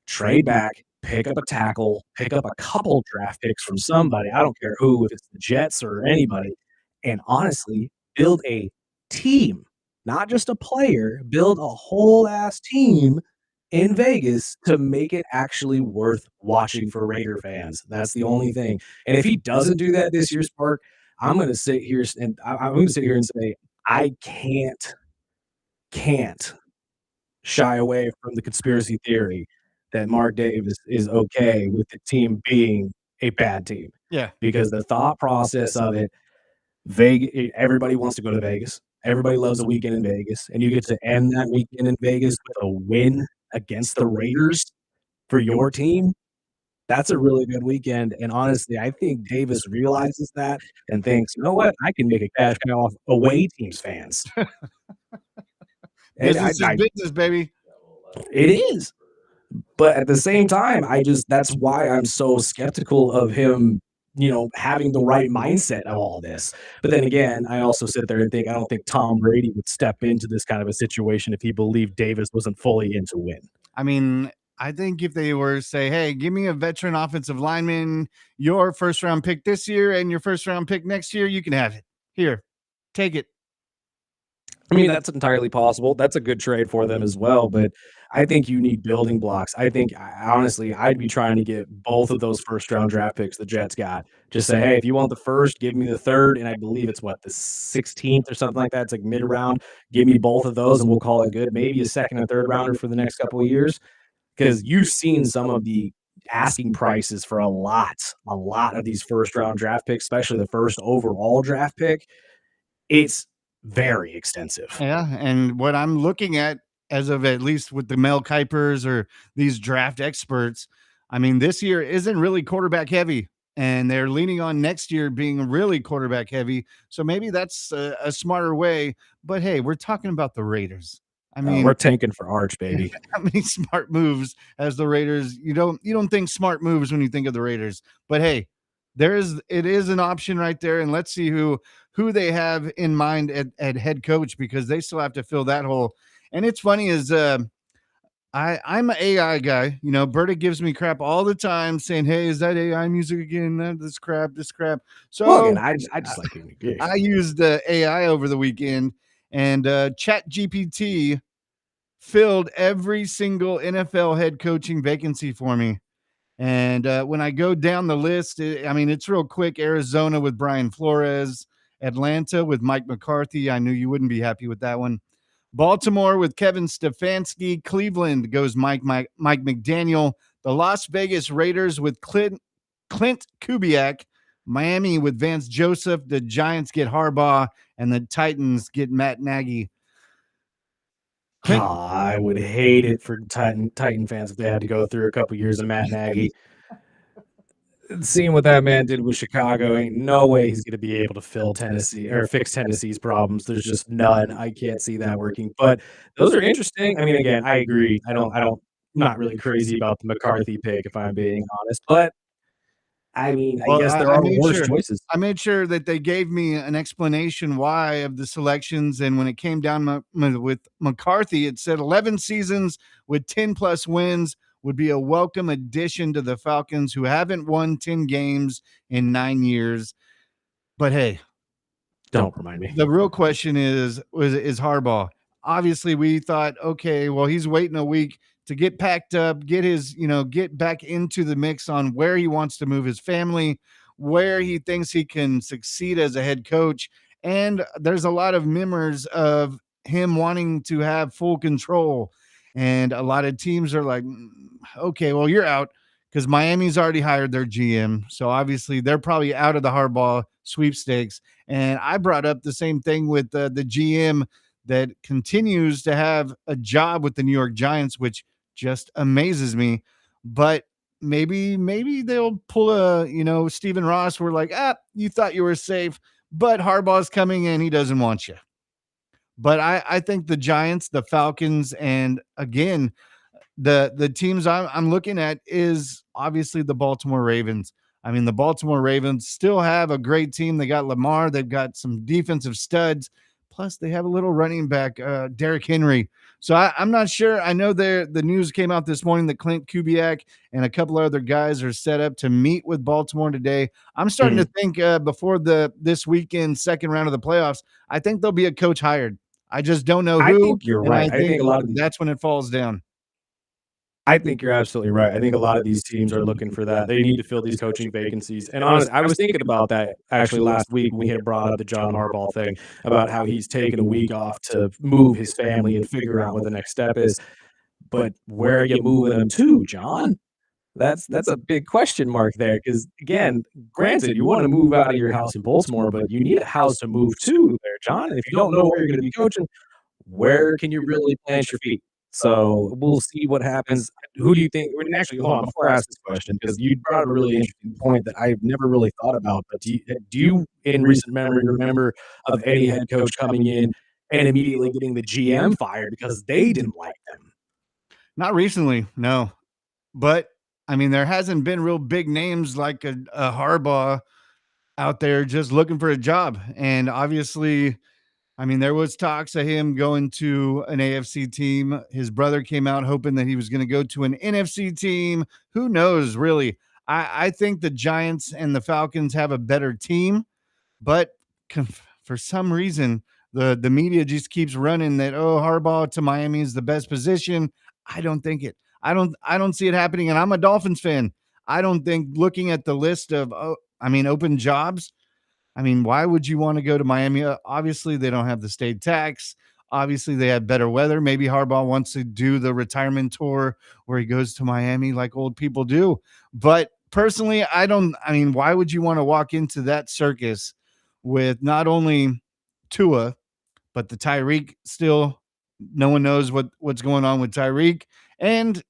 Trade back, pick up a tackle, pick up a couple draft picks from somebody. I don't care who, if it's the Jets or anybody, and honestly, build a team, not just a player, build a whole ass team in Vegas to make it actually worth watching for Raider fans. That's the only thing. And if he doesn't do that this year, Spark, I'm gonna sit here and say I can't shy away from the conspiracy theory that Mark Davis is okay with the team being a bad team, Yeah. because the thought process of it, everybody wants to go to Vegas. Everybody loves a weekend in Vegas, and you get to end that weekend in Vegas with a win against the Raiders for your team. That's a really good weekend, and honestly, I think Davis realizes that and thinks, "You know what? I can make a cash cow off away teams fans." And Business is business, baby. it is. But at the same time, that's why I'm so skeptical of him, having the right mindset of all this. But then again, I also sit there and think I don't think Tom Brady would step into this kind of a situation if he believed Davis wasn't fully into win. I mean, I think if they were to say, hey, give me a veteran offensive lineman, your first round pick this year and your first round pick next year, you can have it. Here, take it. I mean, that's entirely possible. That's a good trade for them as well, but I think you need building blocks. Honestly, I'd be trying to get both of those first round draft picks the Jets got. Just say, "Hey, if you want the first, give me the third," and I believe it's the 16th or something like that. It's like mid round. Give me both of those and we'll call it good. Maybe a second and third rounder for the next couple of years, because you've seen some of the asking prices for a lot of these first round draft picks, especially the first overall draft pick. It's very extensive. Yeah. And what I'm looking at of at least with the Mel Kipers or these draft experts, I mean, this year isn't really quarterback heavy. And they're leaning on next year being really quarterback heavy. So maybe that's a smarter way. But hey, we're talking about the Raiders. I mean, We're tanking for Arch, baby. how many smart moves as the Raiders? You don't think smart moves when you think of the Raiders. But hey, it is an option right there. And let's see who they have in mind at head coach, because they still have to fill that hole. And it's funny is I'm an AI guy. Berta gives me crap all the time saying, hey, is that AI music again? This crap. So Well, again, I just like being a I used AI over the weekend, and Chat GPT filled every single NFL head coaching vacancy for me. And when I go down the list, I mean, it's real quick. Arizona with Brian Flores, Atlanta with Mike McCarthy. I knew you wouldn't be happy with that one. Baltimore with Kevin Stefanski. Cleveland goes Mike McDaniel. The Las Vegas Raiders with Clint Kubiak. Miami with Vance Joseph. The Giants get Harbaugh, and the Titans get Matt Nagy. I would hate it for Titan fans if they had to go through a couple years of Matt Nagy. Seeing what that man did with Chicago, ain't no way he's going to be able to fill Tennessee or fix Tennessee's problems. There's just none. I can't see that working. But those are interesting. I mean, again, I agree. I'm not really crazy about the McCarthy pick, if I'm being honest. But I mean, I Well, guess there are worse choices. I made sure that they gave me an explanation why of the selections. And when it came down with McCarthy, it said 11 seasons with 10 plus wins, would be a welcome addition to the Falcons, who haven't won 10 games in 9 years. But hey, Don't remind me. the real question is Harbaugh. Obviously, we thought, okay, well, he's waiting a week to get packed up, get his, get back into the mix on where he wants to move his family, where he thinks he can succeed as a head coach. And there's a lot of murmurs of him wanting to have full control. And a lot of teams are like, okay, well, you're out because Miami's already hired their GM. So obviously they're probably out of the Harbaugh sweepstakes. And I brought up the same thing with the GM that continues to have a job with the New York Giants, which just amazes me. But maybe they'll pull a, Stephen Ross. We're like, you thought you were safe, but Harbaugh's coming in. He doesn't want you. But I think the Giants, the Falcons, and again, the teams I'm looking at is obviously the Baltimore Ravens. I mean, the Baltimore Ravens still have a great team. They got Lamar. They've got some defensive studs. Plus, they have a little running back, Derrick Henry. So I'm not sure. I know the news came out this morning that Clint Kubiak and a couple of other guys are set up to meet with Baltimore today. I'm starting to think before this weekend, second round of the playoffs, I think there'll be a coach hired. I just don't know I who. think you're right. I think a lot of that's when it falls down. I think you're absolutely right. I think a lot of these teams are looking for that. They need to fill these coaching vacancies. And honestly, I was thinking about that actually last week when we had brought up the John Harbaugh thing about how he's taken a week off to move his family and figure out what the next step is. But where are you moving them to, John? That's a big question mark there. Because again, granted, you want to move out of your house in Baltimore, but you need a house to move to there, John. And if you don't know where you're going to be coaching, where can you really plant your feet? So we'll see what happens. Who do you think? And actually, hold on before I ask this question, because you brought up a really interesting point that I've never really thought about. But do you in recent memory, remember of any head coach coming in and immediately getting the GM fired because they didn't like them? Not recently, no. But I mean, there hasn't been real big names like a Harbaugh out there just looking for a job. And obviously, I mean, there was talks of him going to an AFC team. His brother came out hoping that he was going to go to an NFC team. Who knows, really? I think the Giants and the Falcons have a better team, but for some reason, the media just keeps running that, oh, Harbaugh to Miami is the best position. I don't think it. I don't see it happening. And I'm a Dolphins fan. I don't think, looking at the list of open jobs, I mean, why would you want to go to Miami? Obviously, they don't have the state tax. Obviously, they have better weather. Maybe Harbaugh wants to do the retirement tour where he goes to Miami like old people do. But personally, I don't. I mean, why would you want to walk into that circus with not only Tua, but the Tyreek still? No one knows what's going on with Tyreek. And,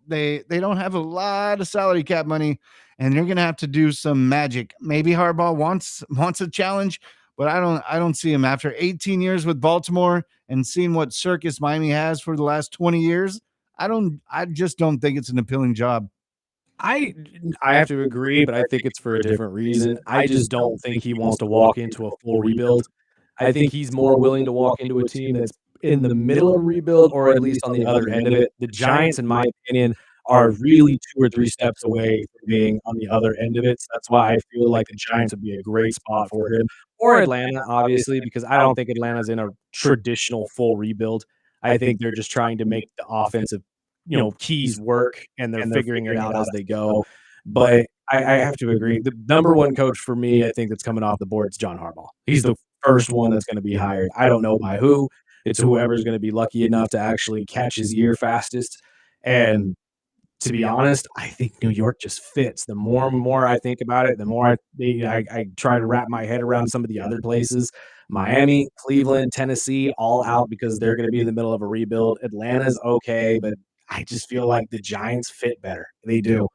they don't have a lot of salary cap money, and they're going to have to do some magic. Maybe Harbaugh wants a challenge, but I don't see him after 18 years with Baltimore and seeing what circus Miami has for the last 20 years. I just don't think it's an appealing job. I I have to agree, but I think it's for a different reason. I just don't think he wants to walk into a full rebuild. I think he's more willing to walk into a team that's in the middle of a rebuild or at least on the other end of it. The Giants, in my opinion, are really 2 or 3 steps away from being on the other end of it. So that's why I feel like the Giants would be a great spot for him. Or Atlanta, obviously, because I don't think Atlanta's in a traditional full rebuild. I think they're just trying to make the offensive, keys work, and they're figuring it out as they go. But I have to agree. The number one coach for me, I think, that's coming off the board is John Harbaugh. He's the first one that's going to be hired. I don't know by who. It's whoever's going to be lucky enough to actually catch his ear fastest. And to be honest, I think New York just fits. The more and more I think about it, the more I try to wrap my head around some of the other places. Miami, Cleveland, Tennessee, all out because they're going to be in the middle of a rebuild. Atlanta's okay, but I just feel like the Giants fit better. They do.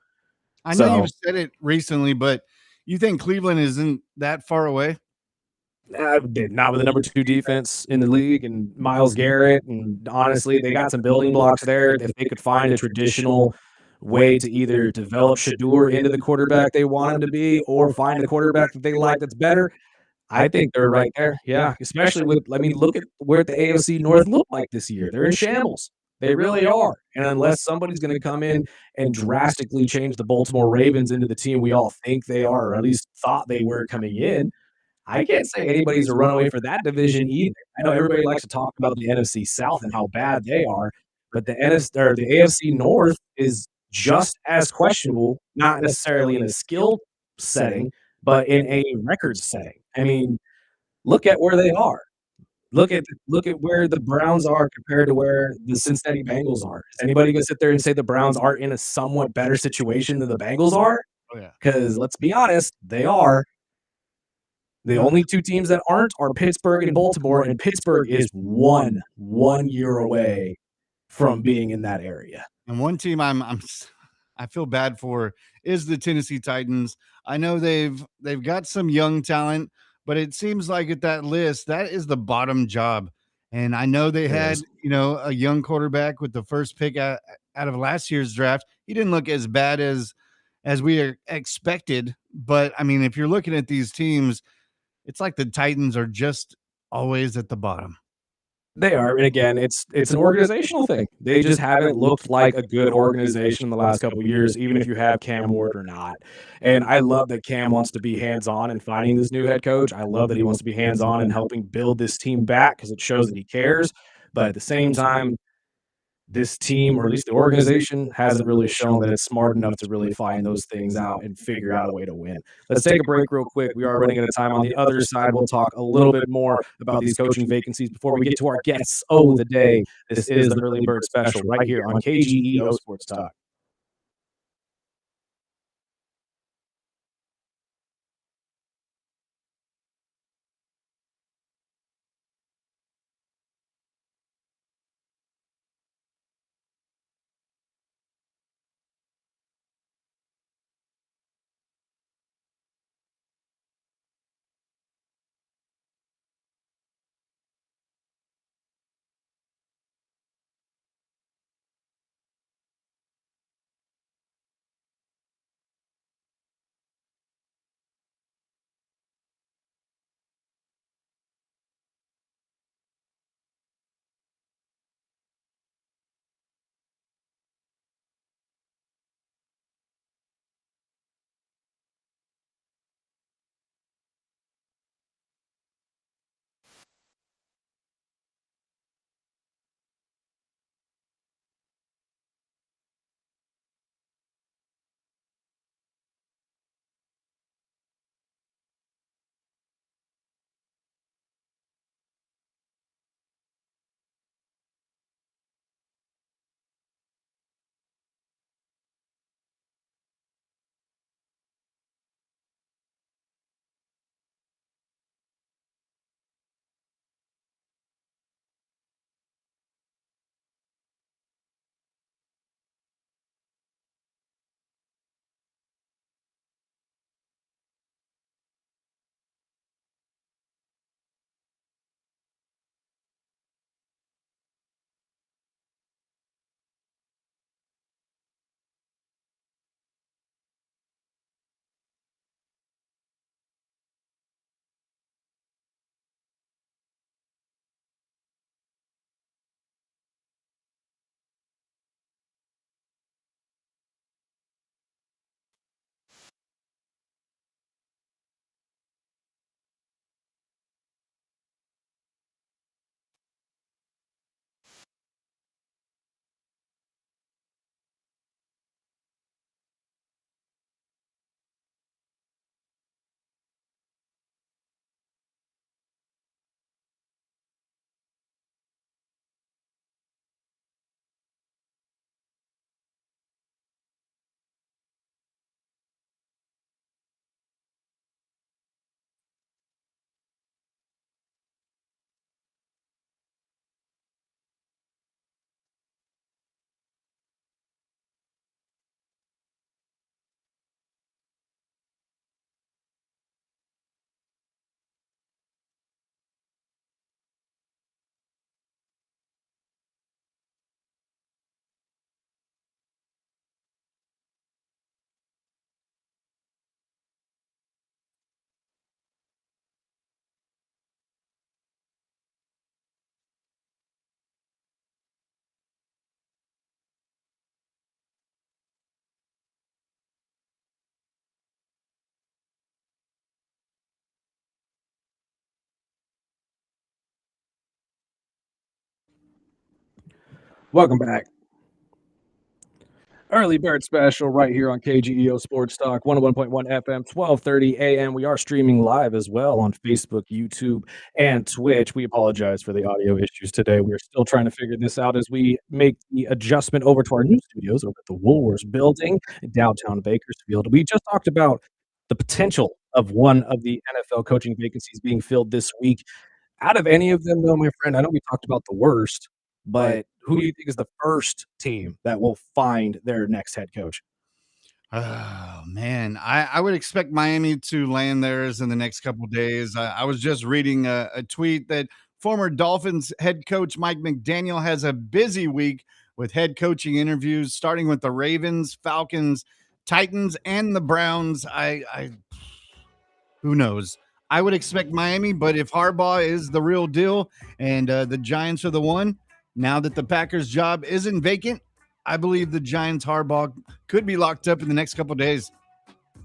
I know you've said it recently, but you think Cleveland isn't that far away? Not with the number 2 defense in the league and Myles Garrett. And honestly, they got some building blocks there. If they could find a traditional way to either develop Shador into the quarterback they want him to be or find a quarterback that they like that's better, I think they're right there. Yeah, especially with, look at where the AFC North looked like this year. They're in shambles. They really are. And unless somebody's going to come in and drastically change the Baltimore Ravens into the team we all think they are, or at least thought they were coming in, I can't say anybody's a runaway for that division either. I know everybody likes to talk about the NFC South and how bad they are, but the NFC or the AFC North is just as questionable, not necessarily in a skill setting, but in a record setting. I mean, look at where they are. Look at where the Browns are compared to where the Cincinnati Bengals are. Is anybody gonna sit there and say the Browns are in a somewhat better situation than the Bengals are? Oh yeah. Because let's be honest, they are. The No, only 2 teams that aren't are Pittsburgh and Baltimore, and Pittsburgh is one year away from being in that area. and one team I feel bad for is the Tennessee Titans. I know they've got some young talent, but it seems like at that list, that is the bottom job. And I know they It had, is. a young quarterback with the first pick out of last year's draft. He didn't look as bad as we expected, but I mean, if you're looking at these teams, it's like the Titans are just always at the bottom. They are, and again, it's an organizational thing. They just haven't looked like a good organization in the last couple of years, even if you have Cam Ward or not. And I love that Cam wants to be hands-on in finding this new head coach. I love that he wants to be hands-on in helping build this team back because it shows that he cares. But at the same time, this team, or at least the organization, hasn't really shown that it's smart enough to really find those things out and figure out a way to win. Let's take a break real quick. We are running out of time. On the other side, we'll talk a little bit more about these coaching vacancies before we get to our guests of the day. This is the Early Bird Special right here on KGEO Sports Talk. Welcome back. Early bird special right here on KGEO Sports Talk, 101.1 FM, 12:30 AM. We are streaming live as well on Facebook, YouTube, and Twitch. We apologize for the audio issues today. We're still trying to figure this out as we make the adjustment over to our new studios over at the Woolworths building in downtown Bakersfield. We just talked about the potential of one of the NFL coaching vacancies being filled this week. Out of any of them, though, my friend, I know we talked about the worst, but who do you think is the first team that will find their next head coach? Oh man, I would expect Miami to land theirs in the next couple of days. I was just reading a tweet that former Dolphins head coach Mike McDaniel has a busy week with head coaching interviews, starting with the Ravens, Falcons, Titans, and the Browns. I who knows? I would expect Miami, but if Harbaugh is the real deal and the Giants are the one, now that the Packers' job isn't vacant, I believe the Giants' Harbaugh could be locked up in the next couple of days.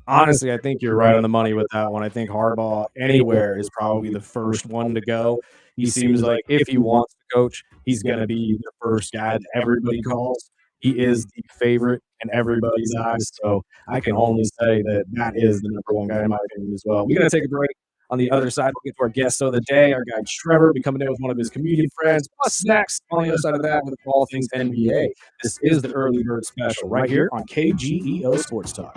Honestly, I think you're right on the money with that one. I think Harbaugh anywhere is probably the first one to go. He seems like if he wants to coach, he's going to be the first guy that everybody calls. He is the favorite in everybody's eyes. So I can only say that that is the number one guy in my opinion as well. We're going to take a break. On the other side, we'll get to our guest of the day. Our guy Trevor will be coming in with one of his comedian friends, plus snacks on the other side of that with all things NBA. This is the Early Bird Special right here on KGEO Sports Talk.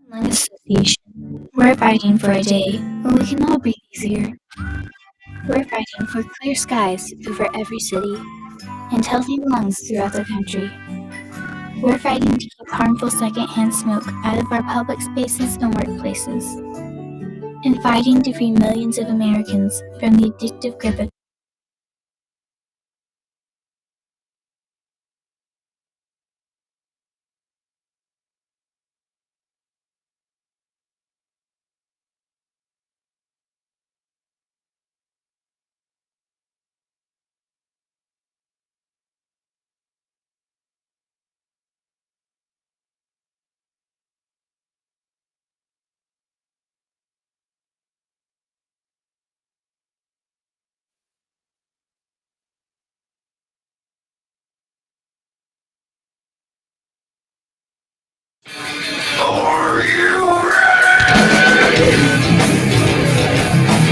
Line Association. We're fighting for a day where we can all breathe easier. We're fighting for clear skies over every city and healthy lungs throughout the country. We're fighting to keep harmful secondhand smoke out of our public spaces and workplaces. And fighting to free millions of Americans from the addictive grip of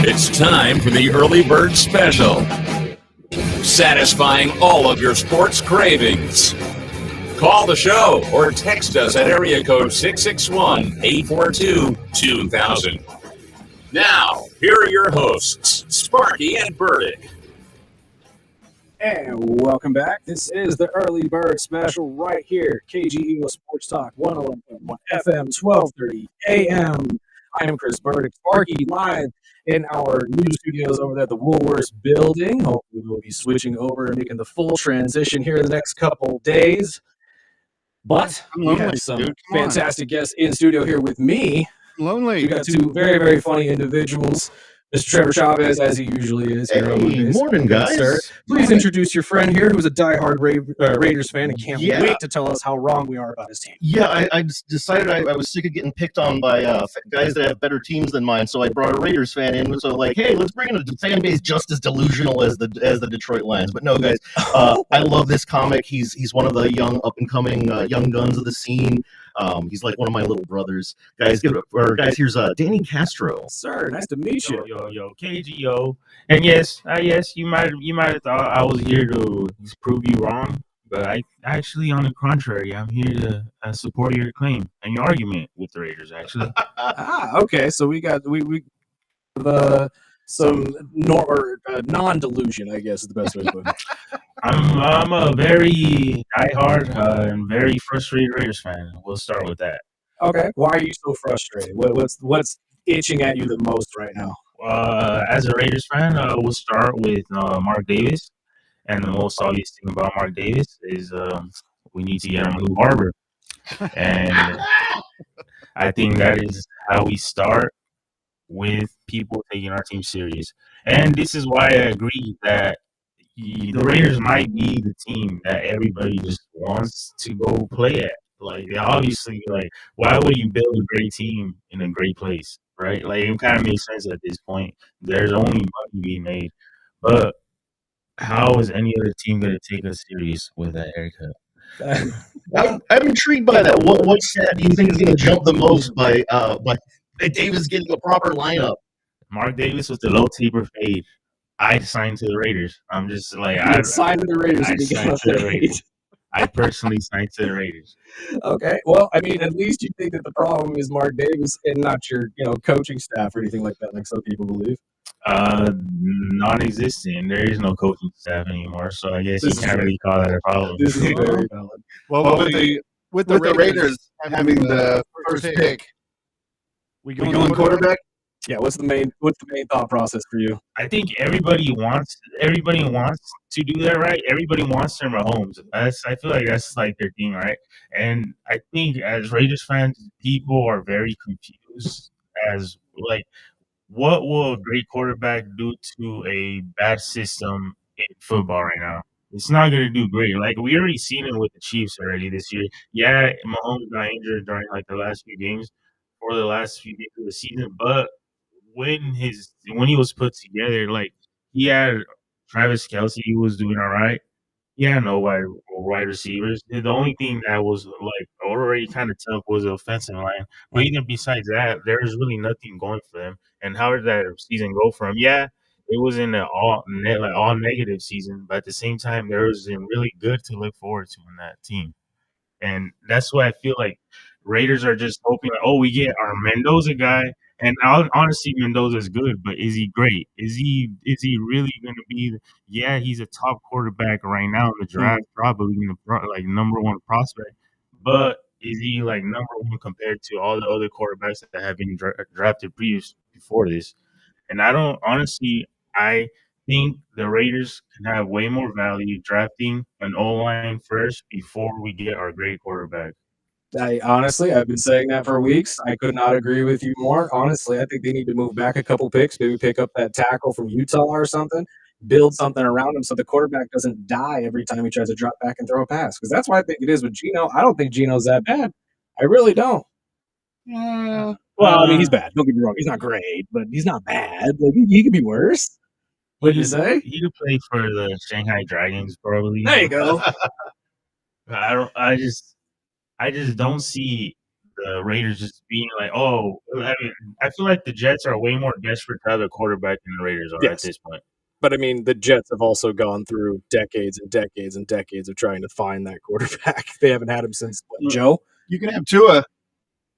It's time for the Early Bird Special, satisfying all of your sports cravings. Call the show or text us at area code 661-842-2000. Now, here are your hosts, Sparky and Burdick. And welcome back. This is the Early Bird Special right here, KGEO Sports Talk 101.1 FM, 1230 AM. I am Chris Burdick, Sparky, live in our new studios over there at the Woolworths building. Hopefully we'll be switching over and making the full transition here in the next couple days. But we have some fantastic guests in studio here with me. Lonely. We got two very, very funny individuals. Mr. Trevor Chavez, as he usually is. Here Hey, morning, guys. Sir. Please introduce your friend here, who's a diehard Raiders fan and can't wait to tell us how wrong we are about his team. Yeah, I just decided I was sick of getting picked on by guys that have better teams than mine, so I brought a Raiders fan in. So, like, hey, let's bring in a fan base just as delusional as the Detroit Lions. But no, guys, I love this comic. He's one of the young up-and-coming young guns of the scene. He's like one of my little brothers. Guys, here's Danny Castro. Sir, nice to meet you. Yo, KGO. And yes, you might have thought I was here to prove you wrong, but I actually, on the contrary, I'm here to support your claim and your argument with the Raiders. Actually, okay. So we got some non-delusion, I guess is the best way to put it. I'm a very diehard and very frustrated Raiders fan. We'll start with that. Okay. Why are you so frustrated? What's itching at you the most right now? As a Raiders fan, we'll start with Mark Davis. And the most obvious thing about Mark Davis is we need to get him a new barber. And I think that is how we start with people taking our team serious. And this is why I agree that the Raiders might be the team that everybody just wants to go play at. Like, obviously, like, why would you build a great team in a great place, right? Like, it kind of makes sense at this point. There's only money being made. But how is any other team going to take us serious with that haircut? I'm intrigued by that. What stat do you think is going to jump the most by Davis getting a proper lineup? Mark Davis with the low taper fade. I signed to the Raiders. I'm just like, I signed to the Raiders. I personally signed to the Raiders. Okay. Well, I mean, at least you think that the problem is Mark Davis and not your, coaching staff or anything like that, like some people believe. Non-existent. There is no coaching staff anymore, so I guess you can't really call that a problem. This is very valid. Well, with the Raiders having the first pick, we going quarterback. Yeah, what's the main thought process for you? I think everybody wants to do that, right? Everybody wants their Mahomes. I feel like that's like their thing, right? And I think as Raiders fans, people are very confused as like, what will a great quarterback do to a bad system in football right now? It's not going to do great. Like, we already seen it with the Chiefs already this year. Yeah, Mahomes got injured during like the last few games or the last few games of the season, but when he was put together, like, he had Travis Kelce, he was doing all right. He had no wide receivers. The only thing that was like already kind of tough was the offensive line. But even besides that, there's really nothing going for them. And how did that season go for him? Yeah, it was in an all negative season, but at the same time, there was really good to look forward to in that team. And that's why I feel like Raiders are just hoping, like, oh, we get our Mendoza guy, and honestly, Mendoza is good, but is he great? Is he really going to be? Yeah, he's a top quarterback right now in the draft, probably like number one prospect, but is he like number one compared to all the other quarterbacks that have been drafted before this? And I don't honestly, I think the Raiders can have way more value drafting an O-line first before we get our great quarterback. I've been saying that for weeks. I could not agree with you more. Honestly, I think they need to move back a couple picks, maybe pick up that tackle from Utah or something, build something around him so the quarterback doesn't die every time he tries to drop back and throw a pass. Because that's what I think it is with Geno. I don't think Geno's that bad. I really don't. Well, I mean, he's bad. Don't get me wrong. He's not great, but he's not bad. Like he could be worse. What'd you say? He could play for the Shanghai Dragons, probably. There you go. I just don't see the Raiders just being like, oh, I mean, I feel like the Jets are way more desperate to have a quarterback than the Raiders are at this point. But I mean, the Jets have also gone through decades and decades and decades of trying to find that quarterback. They haven't had him since Joe. You can have Tua.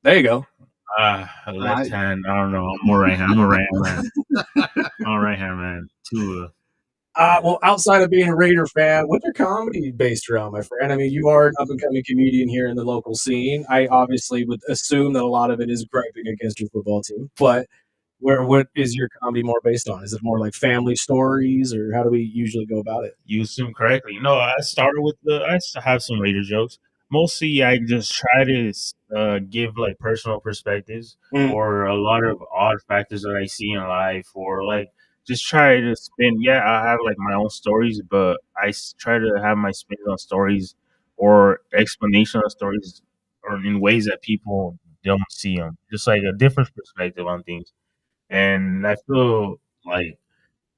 There you go. Left hand. I don't know. I'm more right hand. I'm a right hand man. I'm a right hand man. Tua. Well, outside of being a Raider fan, what's your comedy based around, my friend? I mean, you are an up-and-coming comedian here in the local scene. I obviously would assume that a lot of it is griping against your football team, but what is your comedy more based on? Is it more like family stories, or how do we usually go about it? You assume correctly. No, I started with I have some Raider jokes. Mostly, I just try to give like personal perspectives or a lot of odd factors that I see in life, or like just try to spin. Yeah, I have like my own stories, but I try to have my spin on stories or explanation of stories, or in ways that people don't see them. Just like a different perspective on things, and I feel like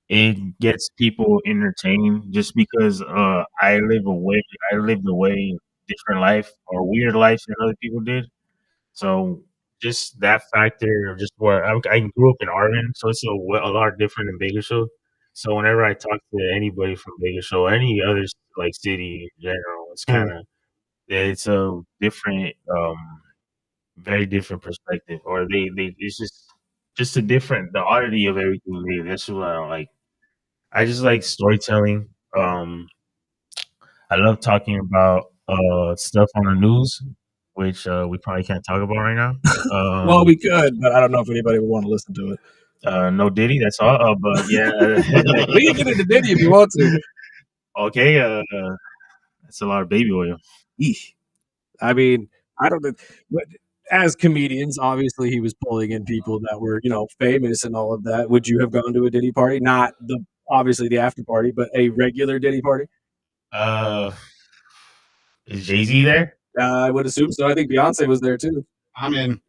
it gets people entertained just because I lived a way different life or weird life than other people did. So just that factor of just where I grew up in Arvin, so it's a lot different than Bakersfield. So whenever I talk to anybody from Bakersfield or any other like city in general, it's a different, very different perspective, or they it's just a different the oddity of everything. That's what I don't like. I just like storytelling. I love talking about stuff on the news, which we probably can't talk about right now. Well, we could, but I don't know if anybody would want to listen to it. No Diddy, that's all. But yeah, we can get into Diddy if you want to. Okay, that's a lot of baby oil. Eesh. I mean, I don't know. But as comedians, obviously he was pulling in people that were, famous and all of that. Would you have gone to a Diddy party? Not obviously the after party, but a regular Diddy party? Is Jay-Z there? I would assume so. I think Beyonce was there too. I'm in.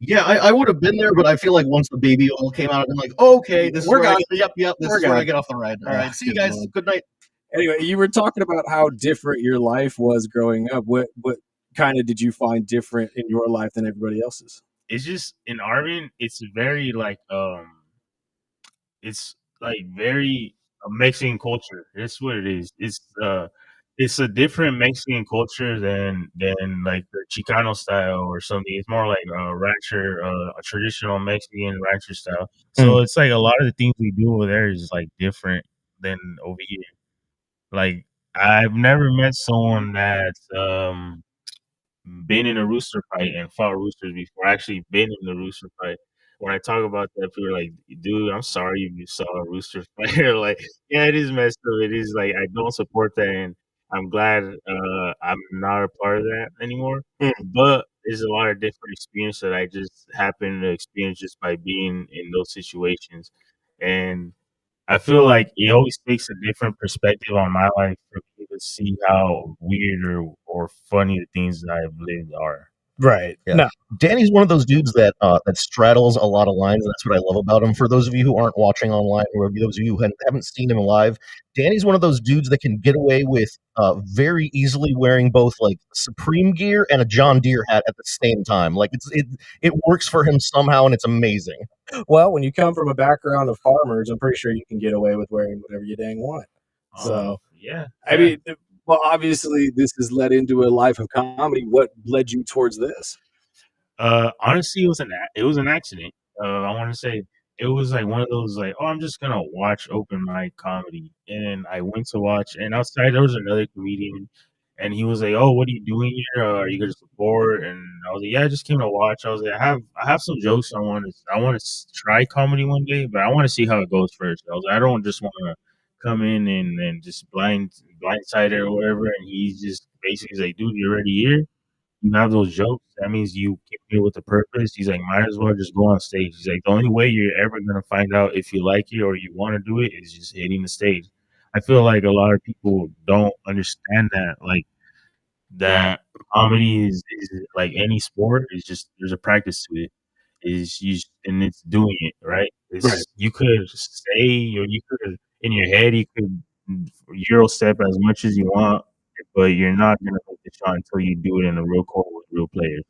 Yeah, I would have been there, but I feel like once the baby oil came out, I'm like, okay, this is where I get off the ride. All right, see you guys. Good night. Anyway, you were talking about how different your life was growing up. What kind of did you find different in your life than everybody else's? It's just in Arvin, it's very like very Mexican culture. That's what it is. It's a different Mexican culture than like the Chicano style or something. It's more like a rancher, a traditional Mexican rancher style. So it's like a lot of the things we do over there is like different than over here. Like I've never met someone that's been in a rooster fight and fought roosters before. Actually been in a rooster fight. When I talk about that, people are like, dude, I'm sorry if you saw a rooster fight. Like, yeah, it is messed up. It is like, I don't support that. And I'm glad I'm not a part of that anymore. But there's a lot of different experience that I just happen to experience just by being in those situations. And I feel like it always takes a different perspective on my life for me to see how weird or funny the things that I've lived are. Right. Yeah. No. Danny's one of those dudes that straddles a lot of lines. That's what I love about him. For those of you who aren't watching online, or those of you who haven't seen him live, Danny's one of those dudes that can get away with very easily wearing both like Supreme gear and a John Deere hat at the same time. Like it works for him somehow, and it's amazing. Well, when you come from a background of farmers, I'm pretty sure you can get away with wearing whatever you dang want. So yeah. I mean, Well, obviously, this has led into a life of comedy. What led you towards this? Honestly, it was an accident. I want to say it was like one of those like, oh, I'm just gonna watch open mic comedy, and I went to watch, and outside there was another comedian, and he was like, oh, what are you doing here? Are you gonna support? And I was like, yeah, I just came to watch. I was like, I have some jokes I want to try comedy one day, but I want to see how it goes first. I was like, I don't just want to come in and just blindside it or whatever. And he's just basically like, dude, you're already here, you have those jokes, that means you came here with a purpose. He's like, might as well just go on stage. He's like, the only way you're ever gonna find out if you like it or you want to do it is just hitting the stage. I feel like a lot of people don't understand that, like that comedy is like any sport. It's just there's a practice to it. Is you and it's doing it right. Right. You could say or you could in your head you could Euro step as much as you want, but you're not gonna make the shot until you do it in a real court with real players.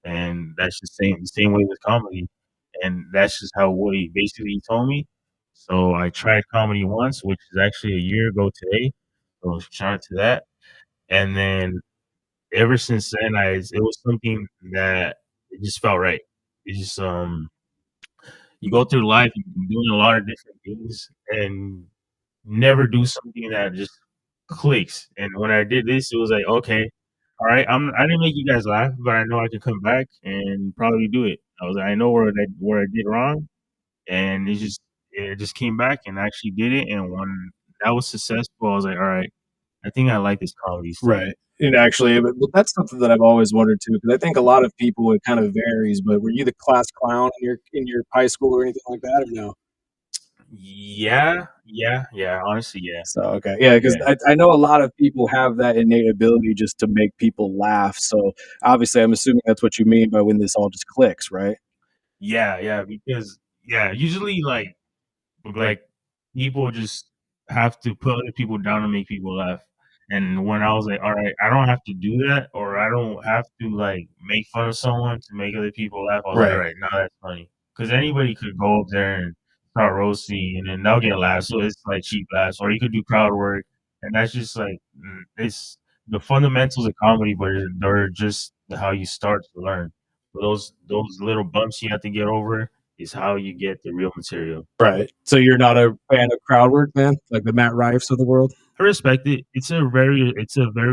And that's the same way with comedy. And that's just how Woody basically told me. So I tried comedy once, which is actually a year ago today. So shout out to that. And then ever since then, it was something that it just felt right. It just you go through life doing a lot of different things and never do something that just clicks. And when I did this, it was like, okay, all right, I didn't make you guys laugh, but I know I can come back and probably do it. I was like, I know where I did wrong, and it just came back and I actually did it. And when that was successful, I was like, all right, I think I like this comedy stuff. Right. And actually, but that's something that I've always wondered too, because I think a lot of people, it kind of varies. But were you the class clown in your high school or anything like that, or no? Yeah. Honestly, yeah. So okay, yeah, because Yeah. I know a lot of people have that innate ability just to make people laugh. So obviously, I'm assuming that's what you mean by when this all just clicks, right? Yeah, because usually like people just have to put other people down and make people laugh. And when I was like, all right, I don't have to do that, or I don't have to like make fun of someone to make other people laugh. I was like, all Right. right, now that's funny. Because anybody could go up there and start roasting and then they'll get laughs. So it's like cheap laughs. Or you could do crowd work. And that's just like it's the fundamentals of comedy, but they're just how you start to learn. Those little bumps you have to get over is how you get the real material. Right. So you're not a fan of crowd work, man? Like the Matt Rifes of the world? I respect it. It's a very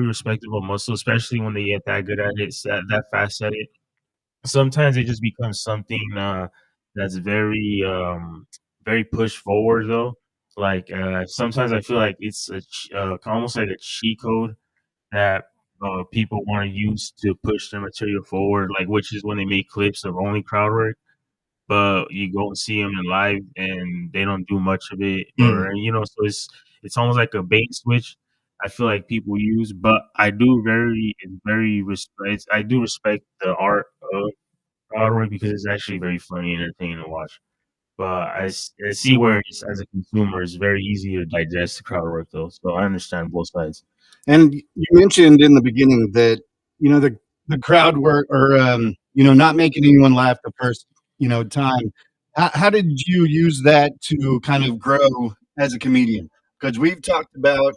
respectable muscle, especially when they get that good at it, that fast at it. Sometimes it just becomes something that's very push forward though. Like sometimes I feel like it's almost like a cheat code that people want to use to push their material forward. Like which is when they make clips of only crowd work, but you go and see them in live and they don't do much of it, or so it's almost like a bait and switch. I feel like people use, but I do respect the art of crowd work because it's actually very funny and entertaining to watch. But I see where it's, as a consumer, it's very easy to digest the crowd work though. So I understand both sides. And you mentioned in the beginning that the crowd work or not making anyone laugh the first time. How did you use that to kind of grow as a comedian? Because we've talked about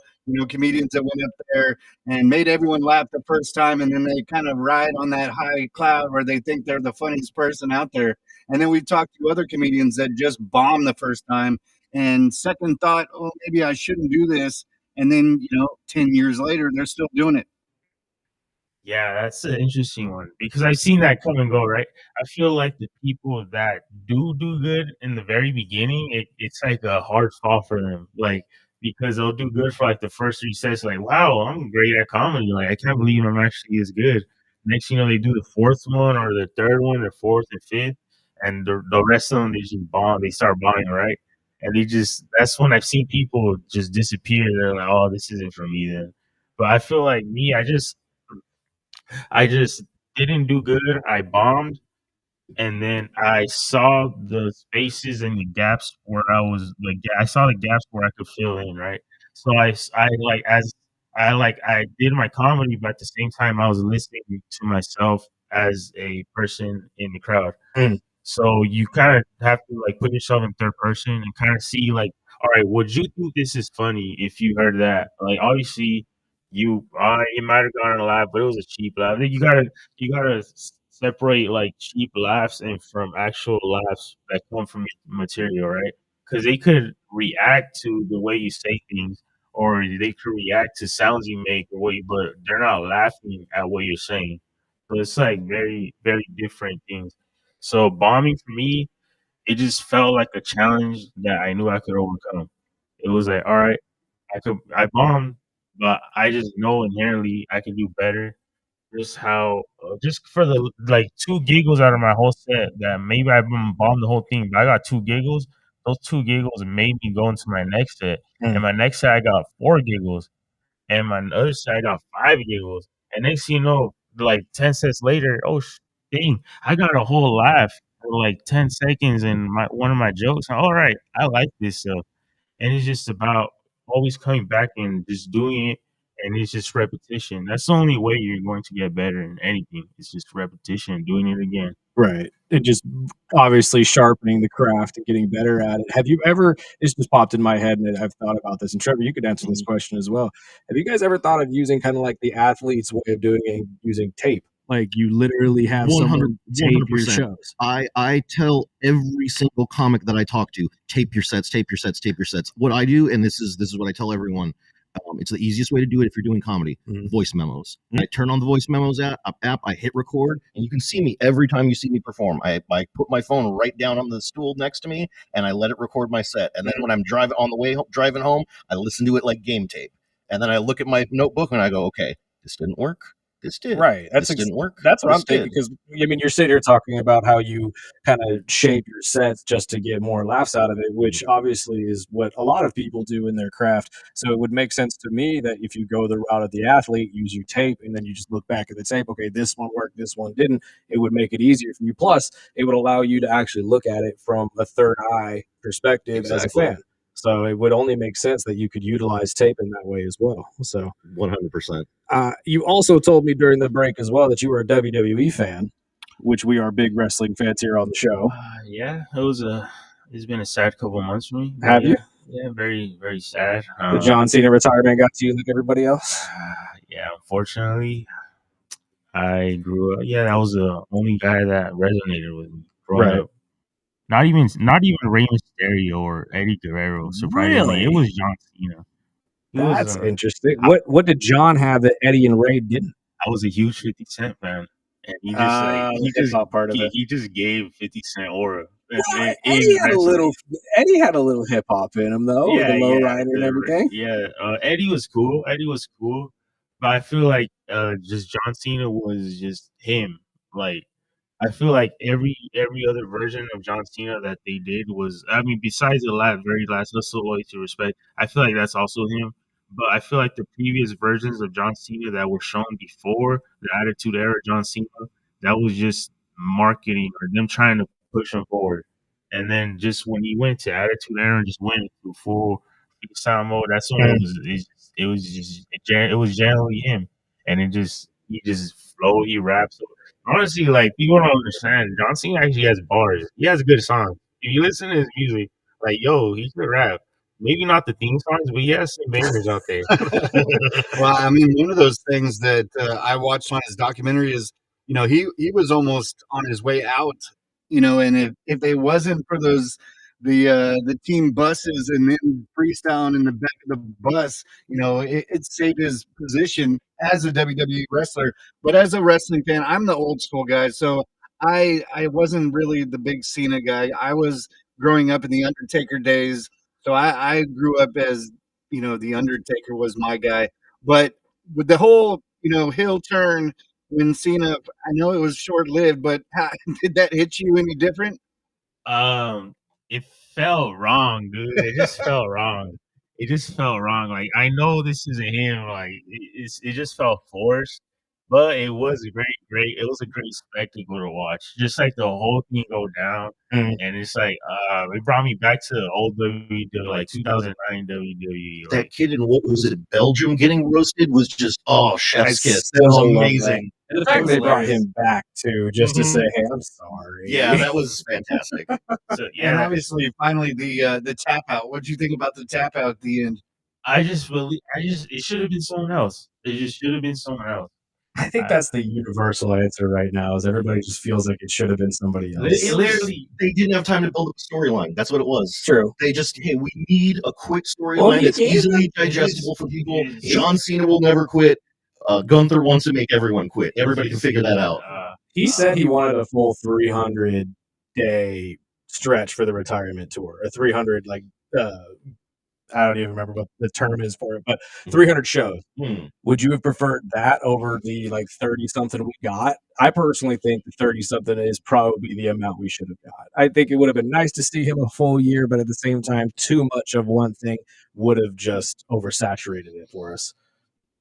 comedians that went up there and made everyone laugh the first time, and then they kind of ride on that high cloud where they think they're the funniest person out there. And then we've talked to other comedians that just bomb the first time and second thought, oh, maybe I shouldn't do this. And then 10 years later, they're still doing it. Yeah, that's an interesting one because I've seen that come and go, right? I feel like the people that do good in the very beginning, it's like a hard fall for them, like because they'll do good for like the first 3 sets, like wow, I'm great at comedy, like I can't believe I'm actually as good. Next, they do the fourth one or the third one, the fourth and fifth, and the rest of them they just bomb, they start bombing, right? And that's when I've seen people just disappear. They're like, oh, this isn't for me then. But I feel like me, I just didn't do good. I bombed, and then I saw the spaces and the gaps where I saw the gaps where I could fill in, right? So I like as I did my comedy, but at the same time I was listening to myself as a person in the crowd. So you kind of have to like put yourself in third person and kind of see like, all right, would you think this is funny if you heard that? Like obviously it might have gone live, but it was a cheap laugh. You gotta separate like cheap laughs and from actual laughs that come from material, right? Because they could react to the way you say things, or they could react to sounds you make, but they're not laughing at what you're saying. So it's like very, very different things. So bombing for me, it just felt like a challenge that I knew I could overcome. It was like, all right, I bombed, but I just know inherently I can do better. Just for the like 2 giggles out of my whole set that maybe I bombed the whole thing, but I got 2 giggles. Those 2 giggles made me go into my next set, and my next set I got 4 giggles, and my other set I got 5 giggles. And next thing you know, like 10 sets later, dang, I got a whole laugh for like 10 seconds in my one of my jokes. All right, I like this stuff. And it's just about always coming back and just doing it, and it's just repetition. That's the only way you're going to get better in anything. It's just repetition, doing it again. Right. It just obviously sharpening the craft and getting better at it. Have you ever this just popped in my head and I've thought about this, and Trevor, you could answer this question as well. Have you guys ever thought of using kind of like the athlete's way of doing it, using tape? Like you literally have 100 someone tape your 100%. shows. I tell every single comic that I talk to, tape your sets, tape your sets, tape your sets. What I do, and this is what I tell everyone, it's the easiest way to do it if you're doing comedy. Voice memos. I turn on the voice memos app, I hit record, and you can see me every time you see me perform. I put my phone right down on the stool next to me, and I let it record my set. And then when I'm driving home, I listen to it like game tape. And then I look at my notebook and I go, okay, this didn't work. This did. Right. This didn't work. That's what This I'm thinking did. because I mean you're sitting here talking about how you kind of shape your sets just to get more laughs out of it, which obviously is what a lot of people do in their craft. So it would make sense to me that if you go the route of the athlete, use your tape, and then you just look back at the tape, okay, this one worked, this one didn't. It would make it easier for you. Plus, it would allow you to actually look at it from a third eye perspective as a Exactly. fan. So it would only make sense that you could utilize tape in that way as well. So 100%. you also told me during the break as well that you were a WWE fan, which we are big wrestling fans here on the show. Yeah, it's been a sad couple of months for me. but Have you? Yeah, very, very sad. The John Cena retirement got to you like everybody else? Yeah, unfortunately, I grew up. Yeah, that was the only guy that resonated with me growing Right. up. Not even Rey Mysterio or Eddie Guerrero. Surprisingly, Really? it was John Cena. He was, That's interesting. What did John have that Eddie and Ray didn't? I was a huge 50 Cent fan, and he just The hip-hop part of it. he just gave 50 Cent aura. Well, Eddie had a little hip hop in him though, with the low rider and everything. Yeah, Eddie was cool. But I feel like just John Cena was just him. Like I feel like every other version of John Cena that they did was, I mean, besides the very last Hustle Always to Respect, I feel like that's also him. But I feel like the previous versions of John Cena that were shown before the Attitude Era John Cena, that was just marketing or them trying to push him forward. And then just when he went to Attitude Era and just went into full freestyle mode, that's when it was generally him. And he just flow, he raps. Honestly, like people don't understand. John Cena actually has bars. He has good songs. If you listen to his music, like he can rap. Maybe not the theme songs, but he has some bangers out there. Well, I mean, one of those things that I watched on his documentary is, he was almost on his way out, and if it wasn't for the team buses and then freestyling in the back of the bus, it saved his position as a WWE wrestler. But as a wrestling fan, I'm the old school guy, so I wasn't really the big Cena guy. I was growing up in the Undertaker days, so I grew up as the Undertaker was my guy. But with the whole heel turn when Cena, I know it was short lived, but did that hit you any different? It felt wrong, dude. It just felt wrong. It just felt wrong. Like I know this isn't him. Like it just felt forced, but it was great. It was a great spectacle to watch. Just like the whole thing go down, and it's like it brought me back to the old WWE, like 2009 WWE. That kid in what was it, Belgium getting roasted was just chef's kiss. That still was love amazing. And the fact they brought him back too, just to say, "Hey, I'm sorry." Yeah, that was fantastic. So, And obviously, finally the tap out. What did you think about the tap out at the end? I just believe. It should have been someone else. It just should have been someone else. I think that's the universal answer right now. Is everybody just feels like it should have been somebody else. Literally, they didn't have time to build up a storyline. That's what it was. True. They just, hey, we need a quick storyline Well, he that's gave easily them- digestible for people. he- John Cena will never quit. Gunther wants to make everyone quit. Everybody can figure that out. He said he wanted a full 300-day stretch for the retirement tour, or 300 I don't even remember what the term is for it, but 300 shows. Would you have preferred that over the 30 something we got? I personally think the 30 something is probably the amount we should have got. I think it would have been nice to see him a full year, but at the same time, too much of one thing would have just oversaturated it for us.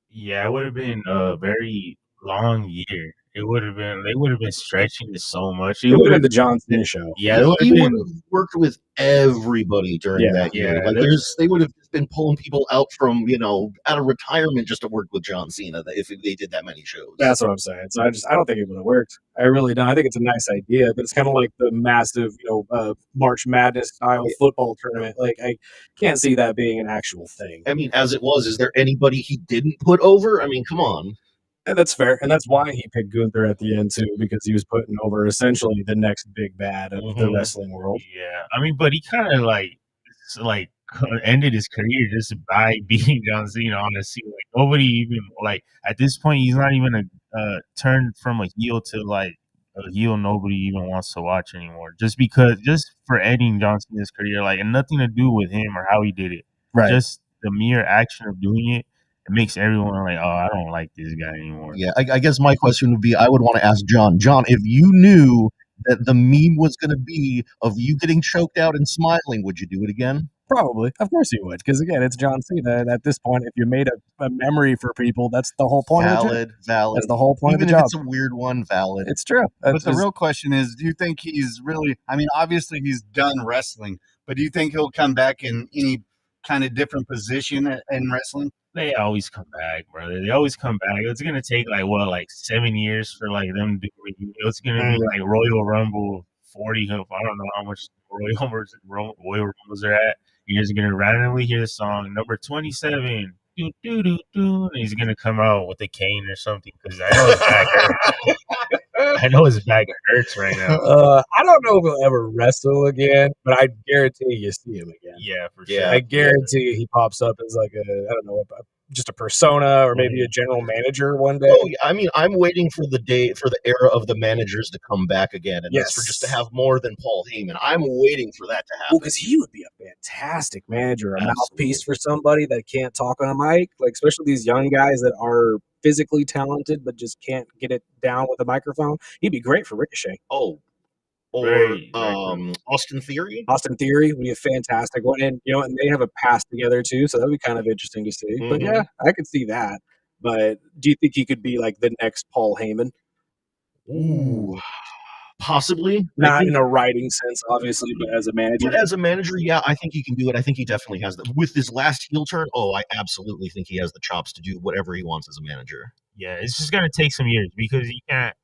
Yeah, it would have been a very long year. It would have been. They would have been stretching it so much. It would have been the John Cena show. Yeah, it would He have would been. have worked with everybody during that year. Yeah, They would have been pulling people out from out of retirement just to work with John Cena if they did that many shows. That's what I'm saying. So I don't think it would have worked. I really don't. I think it's a nice idea, but it's kind of like the massive, March Madness style football tournament. I can't see that being an actual thing. I mean, as it was, is there anybody he didn't put over? I mean, come on. And that's fair. And that's why he picked Gunther at the end, too, because he was putting over essentially the next big bad of the wrestling world. Yeah, I mean, but he kind of ended his career just by beating John Cena. Honestly, nobody even at this point he's not even turned from a heel to a heel nobody even wants to watch anymore. Just for ending John Cena's career, and nothing to do with him or how he did it. Right. Just the mere action of doing it. It makes everyone oh, I don't like this guy anymore. Yeah, I guess my question would be, I would want to ask John, if you knew that the meme was going to be of you getting choked out and smiling, would you do it again? Probably. Of course he would. Because, again, it's John Cena. And at this point, if you made a memory for people, that's the whole point of the job. Valid. That's the whole point Even of the if job. it's a weird one, valid. It's true. But the real question is, do you think he's really, obviously he's done wrestling, but do you think he'll come back in any kind of different position in wrestling? They always come back, brother. They always come back. It's gonna take 7 years for them to do. It's gonna be Royal Rumble 40. I don't know how much Royal Rumbles are at. You're just gonna randomly hear the song number 27. Do, do, do, do, and he's gonna come out with a cane or something because I know his back hurts. I know his back hurts right now. I don't know if he'll ever wrestle again, but I guarantee you see him again. Yeah, for sure. Yeah. I guarantee he pops up as just a persona or maybe a general manager one day. Oh, I mean, I'm waiting for the era of the managers to come back again, and that's for just to have more than Paul Heyman. I'm waiting for that to happen. Well, because he would be a fantastic manager, a mouthpiece for somebody that can't talk on a mic, especially these young guys that are physically talented but just can't get it down with a microphone. He'd be great for Ricochet. Oh, or Very Austin Theory. Austin Theory would be a fantastic one, and and they have a pass together too, so that'd be kind of interesting to see. But yeah, I could see that. But do you think he could be the next Paul Heyman? Ooh, possibly. Not in a writing sense, obviously, but as a manager. But as a manager, yeah, I think he can do it. I think he definitely has that. With his last heel turn, I absolutely think he has the chops to do whatever he wants as a manager. Yeah, it's just gonna take some years because you can't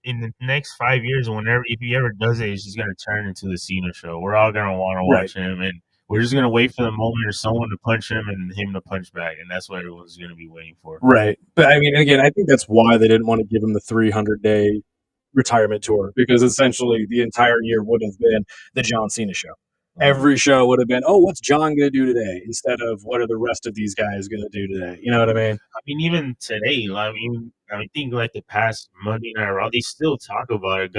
in the next 5 years, if he ever does it, it's just gonna turn into the Cena show. We're all gonna want to watch him, and we're just gonna wait for the moment or someone to punch him and him to punch back, and that's what everyone's gonna be waiting for. Right, but I mean, again, I think that's why they didn't want to give him the 300-day retirement tour, because essentially the entire year would have been the John Cena show. Every show would have been, what's John going to do today? Instead of what are the rest of these guys going to do today? You know what I mean? I mean, even today, I think the past Monday Night Raw, they still talk about it.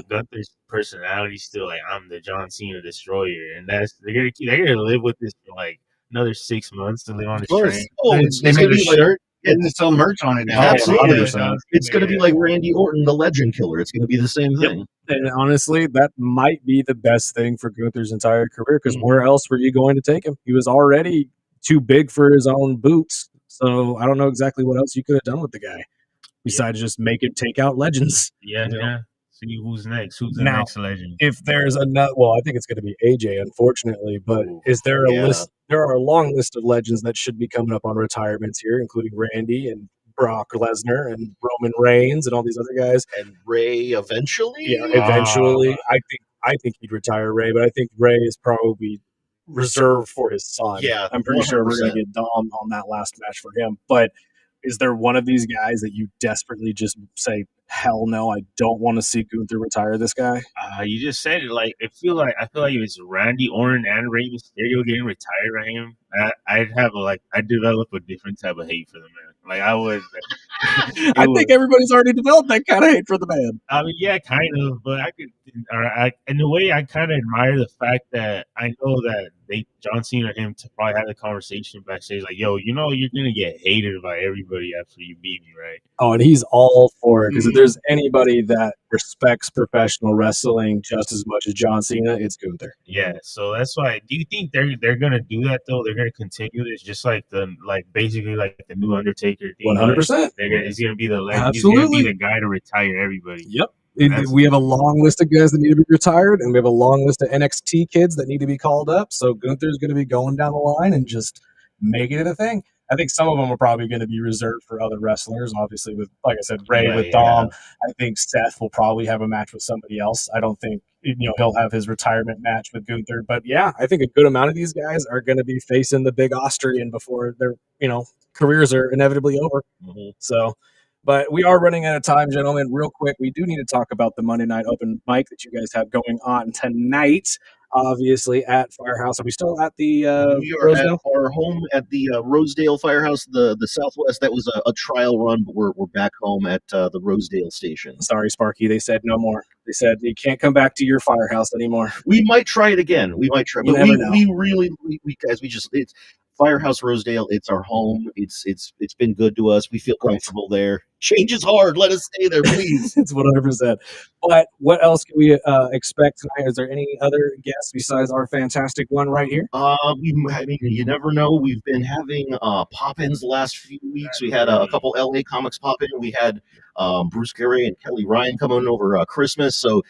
Gunther's personality still I'm the John Cena Destroyer, and they're gonna live with this for another 6 months to live on his train. Oh, They made a shirt. And there's some merch on it now. Absolutely. 100%. It's going to be like Randy Orton, the Legend Killer. It's going to be the same thing. And honestly, that might be the best thing for Gunther's entire career, because where else were you going to take him? He was already too big for his own boots. So I don't know exactly what else you could have done with the guy besides just make him take out legends. Yeah. See who's next. Who's the next legend? If there's I think it's going to be AJ, unfortunately. But is there a list? There are a long list of legends that should be coming up on retirements here, including Randy and Brock Lesnar and Roman Reigns and all these other guys. And Ray eventually? Yeah, eventually. I think he'd retire Ray, but I think Ray is probably reserved for his son. Yeah, I'm pretty sure we're going 100%. to get Dom on that last match for him. But is there one of these guys that you desperately just say, hell no, I don't want to see Gunther retire this guy? You just said it. Like I feel like if it's Randy Orton and Rey Mysterio getting retired right him, I'd develop a different type of hate for the man. Like I would. I think everybody's already developed that kind of hate for the man. I mean, yeah, kind of, but in a way, I kind of admire the fact that I know that John Cena and him probably had a conversation backstage, like, yo, you're gonna get hated by everybody after you beat me, right? Oh, and he's all for it, because if there's anybody that respects professional wrestling just as much as John Cena, it's Gunther. Yeah, so that's why. Do you think they're gonna do that though? They're gonna continue this, just like basically like the new Undertaker thing. 100%. He's gonna be the legend. He's Absolutely. gonna be the guy to retire everybody. Yep. We have a long list of guys that need to be retired, and we have a long list of NXT kids that need to be called up. So Gunther's going to be going down the line and just making it a thing. I think some of them are probably going to be reserved for other wrestlers. Obviously, with, like I said, Ray with Dom. I think Seth will probably have a match with somebody else. I don't think he'll have his retirement match with Gunther. But yeah, I think a good amount of these guys are going to be facing the big Austrian before their careers are inevitably over. Mm-hmm. So. But we are running out of time, gentlemen. Real quick, we do need to talk about the Monday Night Open Mic that you guys have going on tonight, obviously, at Firehouse. Are we still at the We are Rosedale? at our home at the Rosedale Firehouse, the Southwest. That was a trial run, but we're back home at the Rosedale station. Sorry, Sparky. They said no more. They said you can't come back to your Firehouse anymore. We might try it again. We might try, You but never know. it's Firehouse Rosedale. It's our home. It's been good to us. We feel comfortable there. Change is hard. Let us stay there, please. It's 100%. But what else can we expect tonight? Is there any other guests besides our fantastic one right here? I mean, you never know. We've been having pop-ins the last few weeks. We had a couple LA Comics pop-in. We had Bruce Carey and Kelly Ryan come on over Christmas. So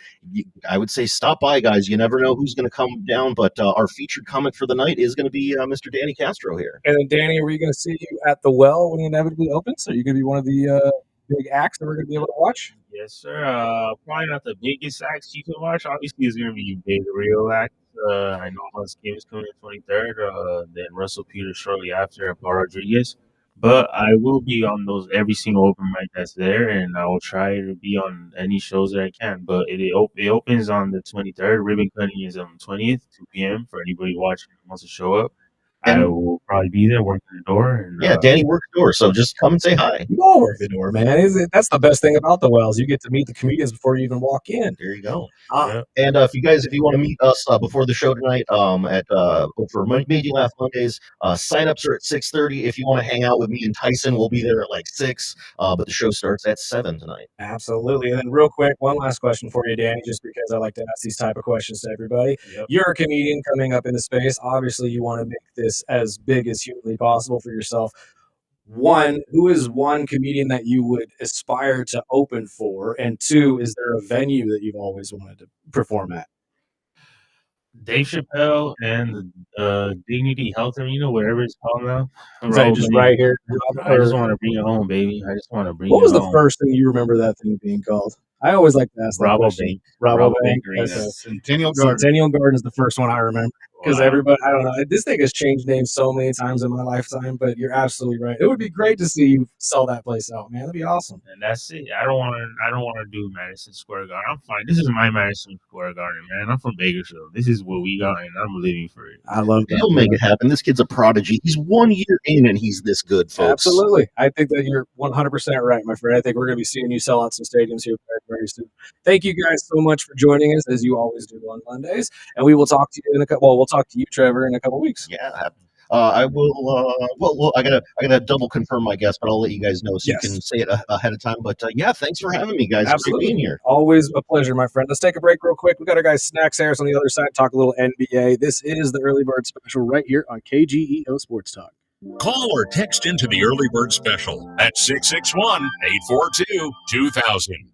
I would say stop by, guys. You never know who's going to come down. But our featured comic for the night is going to be Mr. Danny Castro here. And then, Danny, are we going to see you at the Well when he inevitably opens? Are you going to be one of the big acts that we're going to be able to watch? Yes, sir. Probably not the biggest acts you can watch. Obviously, it's going to be big, real acts. I know Hans Kim is coming in 23rd. Then Russell Peters shortly after, Paul Rodriguez. But I will be on every single open mic that's there, and I will try to be on any shows that I can. But it opens on the 23rd. Ribbon cutting is on the 20th, 2 p.m. for anybody watching who wants to show up. I will probably be there working the door. And, Danny works the door, so just come and say hi. You all work the door, man. That's the best thing about the Wells. You get to meet the comedians before you even walk in. There you go. Yeah. And if you want to meet us before the show tonight, for Made You Laugh Mondays, signups are at 6:30. If you want to hang out with me and Tyson, we'll be there at like 6. But the show starts at 7 tonight. Absolutely. And then real quick, one last question for you, Danny, just because I like to ask these type of questions to everybody. Yep. You're a comedian coming up in the space. Obviously, you want to make this as big as humanly possible for yourself. One, who is one comedian that you would aspire to open for? And two, is there a venue that you've always wanted to perform at? Dave Chappelle and Dignity Health Arena, wherever it's called now. Right here. I just want to bring it home, baby. I just want to bring it home. What was the first thing you remember that thing being called? I always like to ask that question. Rabobank. Centennial Garden. Centennial Garden is the first one I remember. Because everybody, I don't know, this thing has changed names so many times in my lifetime, but you're absolutely right. It would be great to see you sell that place out, man. That'd be awesome. And that's it. I don't want to do Madison Square Garden. I'm fine. This is my Madison Square Garden, man. I'm from Bakersfield. This is what we got, and I'm living for it. I love that. He'll make it happen. This kid's a prodigy. He's 1 year in, and he's this good, folks. Absolutely. I think that you're 100% right, my friend. I think we're going to be seeing you sell out some stadiums here very, very soon. Thank you guys so much for joining us, as you always do on Mondays. And we will talk to you we'll talk to you, Trevor, in a couple weeks. Yeah. I will. I gotta double confirm my guess, but I'll let you guys know so you can say it ahead of time. But thanks for having me, guys. Absolutely. Great being here. Always a pleasure, my friend. Let's take a break real quick. We got our guy Snacks Harris on the other side. Talk a little NBA. This is the Early Bird Special right here on KGEO Sports Talk. Call or text into the Early Bird Special at 661-842-2000.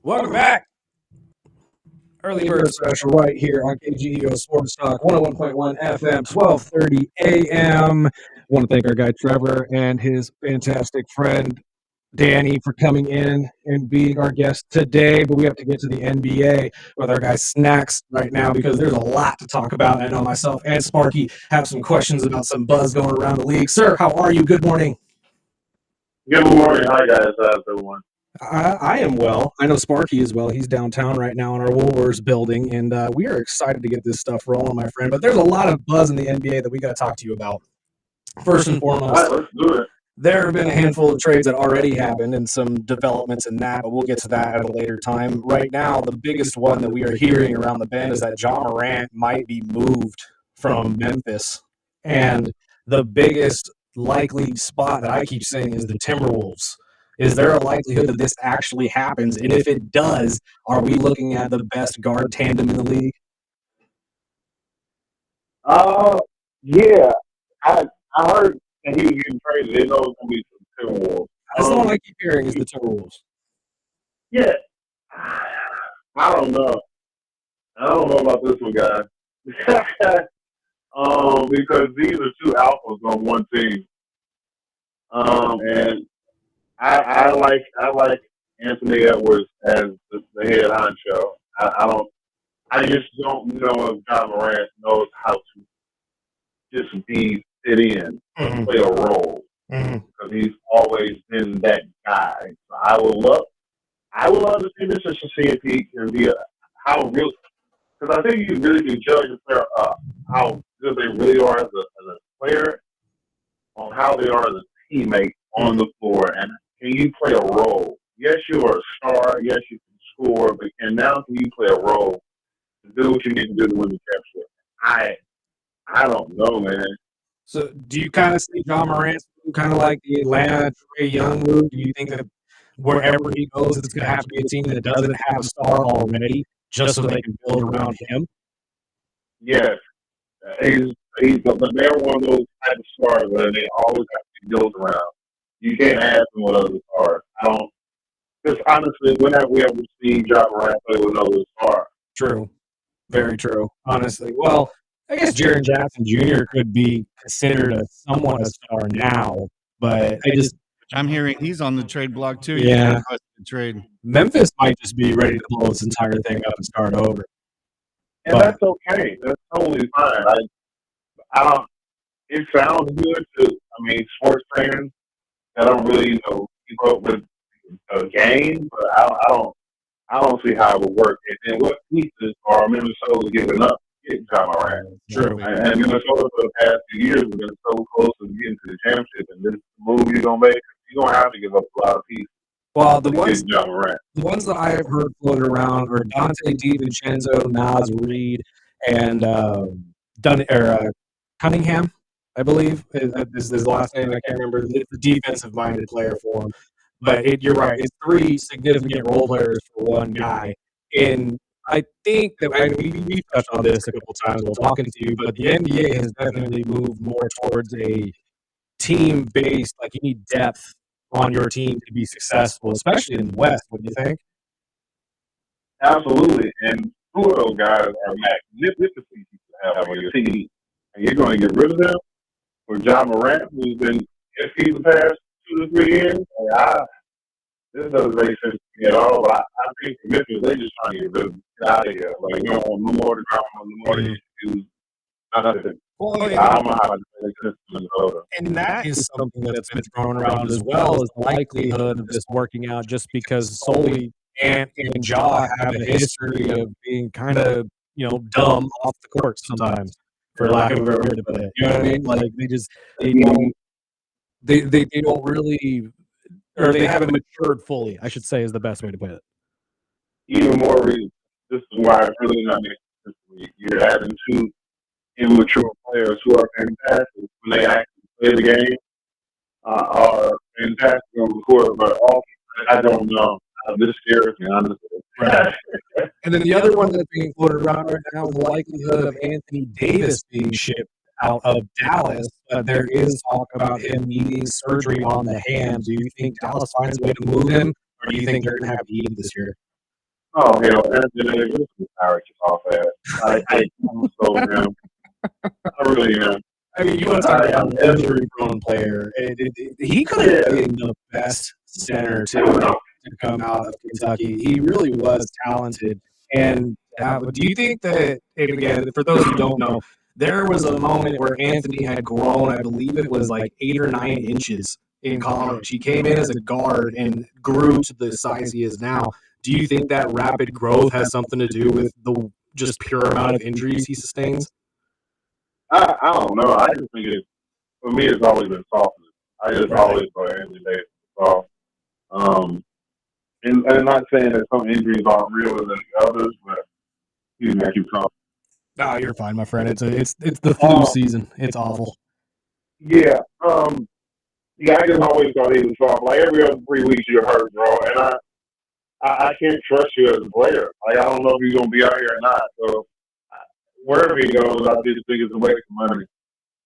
Welcome back. Early Bird Special right here on KGEO Sports Talk, 101.1 FM, 12:30 a.m. Want to thank our guy Trevor and his fantastic friend Danny for coming in and being our guest today. But we have to get to the NBA with our guy Snacks right now because there's a lot to talk about. I know myself and Sparky have some questions about some buzz going around the league. Sir, how are you? Good morning. Good morning. Hi, guys. How's everyone? I am well. I know Sparky is well. He's downtown right now in our Woolworths building, and we are excited to get this stuff rolling, my friend. But there's a lot of buzz in the NBA that we got to talk to you about. First and All foremost, right, let's do it. there have been a handful of trades that already happened and some developments in that, but we'll get to that at a later time. Right now, the biggest one that we are hearing around the bend is that John Morant might be moved from Memphis. And the biggest likely spot that I keep saying is the Timberwolves. Is there a likelihood that this actually happens? And if it does, are we looking at the best guard tandem in the league? Yeah. I heard that he was getting traded. They know it's gonna be some Timberwolves. That's the one I keep hearing is the Timberwolves. Yeah. I don't know. I don't know about this one, guys. Because these are two alphas on one team. And I like Anthony Edwards as the head honcho. I just don't know if John Morant knows how to just fit in, play a role, because he's always been that guy. So I would love to see this just to see if he can be how real. Because I think you really can judge a player how good they really are as a player on how they are as a teammate on the floor, and can you play a role? Yes, you are a star. Yes, you can score, but now can you play a role to do what you need to do to win the championship? I don't know, man. So do you kind of see John Morant kind of like the Atlanta Trae Young move? Do you think that wherever he goes, it's going to have to be a team that doesn't have a star already just so they can build around him? Yes. But they're one of those type of stars where they always have to be built around. You can't ask them what other stars. Because honestly, when have we ever seen John Morant play with another star? True. Very true, honestly. Well, I guess Jaren Jackson Jr. could be considered somewhat a star now, but I'm hearing he's on the trade block too. Yeah. Trade. Memphis might just be ready to blow this entire thing up and start over. And that's okay. That's totally fine. It sounds good to, sports fans that don't really, keep up with a game, but I don't see how it would work. And then what pieces are Minnesota giving up to get John Morant? True. And Minnesota for the past few years has been so close to getting to the championship, and this move you're gonna make, you're gonna have to give up a lot of pieces. Well, the ones that I have heard floated around are Dante DiVincenzo, Nas Reed, and Cunningham, I believe, is the last name. I can't remember. It's a defensive-minded player for him. But you're right. It's three significant role players for one guy. And I think that we've touched on this a couple times while talking to you, but the NBA has definitely moved more towards a team-based, like you need depth on your team to be successful, especially in the West. What do you think? Absolutely. And two of those guys are magnificent pieces to have on your team. And you're going to get rid of them for John Morant, who's been iffy the past 2 to 3 years. This doesn't make sense to me at all. But I think the Memphis, they're just trying to get rid of him. Get out of here. Like, you don't want no more drama, no more issues. Nothing. Well, I'm not how to make sense to Minnesota. And that is something that's been thrown around as well as the likelihood of this working out just because solely Ant and Ja have a history of being kind of, dumb off the court sometimes, for lack of a better way to put it. You know what I mean? Like they don't really, or they haven't matured fully, I should say is the best way to put it. Even more reason. This is why it's really not making sense to me. You're adding two immature players who are fantastic when they actually play the game, are fantastic on the court, but I don't know. This scares me, honestly. Right. And then the other one that's being floated around right now is the likelihood of Anthony Davis being shipped out of Dallas. There is talk about him needing surgery on the hand. Do you think Dallas finds a way to move him, or do you think they're going to have to eat this year? Oh hell, Anthony Davis is retired off that. I'm so him. I really am. I mean, you want to talk about an injury-prone player. He could have been the best center to come out of Kentucky. He really was talented. And do you think that, and again, for those who don't know, there was a moment where Anthony had grown, I believe it was like 8 or 9 inches in college. He came in as a guard and grew to the size he is now. Do you think that rapid growth has something to do with the just pure amount of injuries he sustains? I don't know. I just think for me, it's always been softness. I just always thought Anthony Davis was soft. And not saying that some injuries aren't realer than others, but excuse me, I keep talking. No, you're fine, my friend. It's the flu season. It's awful. Yeah. Yeah, I just always thought he was soft. Like every other 3 weeks you're hurt, bro. And I can't trust you as a player. Like I don't know if he's gonna be out here or not. So wherever he goes, I just think it's a waste of money.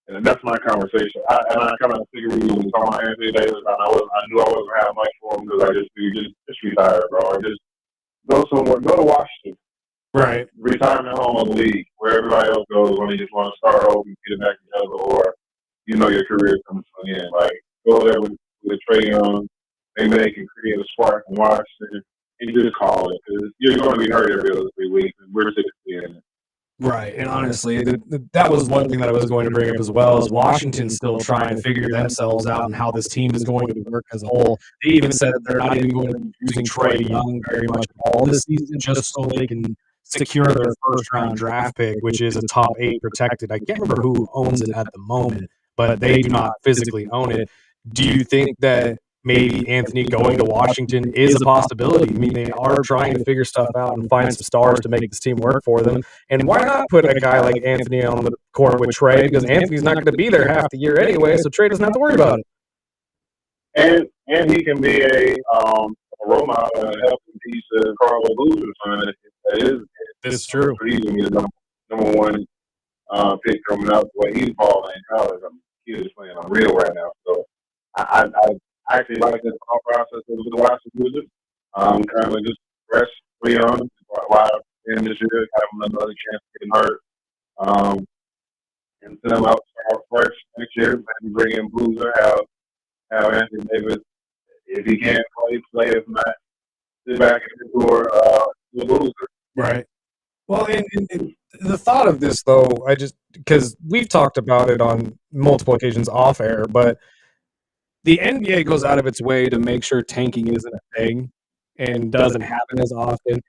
And that's my conversation. I kind of figured when we talking about Anthony Davis, I knew I wasn't having much for him because I just figured just retire, bro. Or just go somewhere, go to Washington. Right. Retirement home of the league where everybody else goes when they just want to start over and get it back together, or your career comes to an end. Like go there with Trae Young. Maybe they can create a spark in Washington and just call it because you're going to be hurt every other 3 weeks, and we're 16. Right, and honestly, that was one thing that I was going to bring up as well, is Washington's still trying to figure themselves out and how this team is going to work as a whole. They even said that they're not even going to be using Trae Young very much at all this season just so they can secure their first-round draft pick, which is a top 8 protected. I can't remember who owns it at the moment, but they do not physically own it. Do you think that maybe Anthony going to Washington is a possibility? I mean, they are trying to figure stuff out and find some stars to make this team work for them. And why not put a guy like Anthony on the court with Trae? Because Anthony's not going to be there half the year anyway, so Trae doesn't have to worry about it. And he can be a role model and a helping piece of Carlo Boozer's son. That is true. He's going to be the number one pick coming up the way he's balling in college. He is playing unreal right now. So I actually like this thought process of the Washington Wizards. Currently just rest Leon while in this year, have him another chance of getting hurt. And send him out fresh next year, maybe bring in Boozer, have Anthony Davis, if he can't play, if not, sit back and endure the Boozer. Right. Well, and the thought of this, though, because we've talked about it on multiple occasions off air, but the NBA goes out of its way to make sure tanking isn't a thing and doesn't happen as often.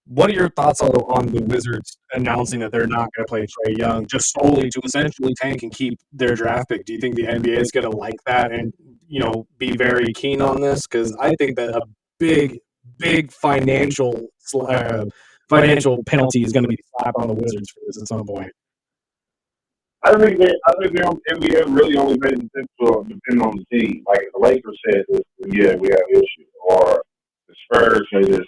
What are your thoughts on the Wizards announcing that they're not going to play Trae Young just solely to essentially tank and keep their draft pick? Do you think the NBA is going to like that and, be very keen on this? Because I think that a big financial penalty is going to be slapped on the Wizards for this at some point. I think the NBA really only made sense to depend on the team. Like if the Lakers said this, then yeah, we have issues. Or the Spurs say this.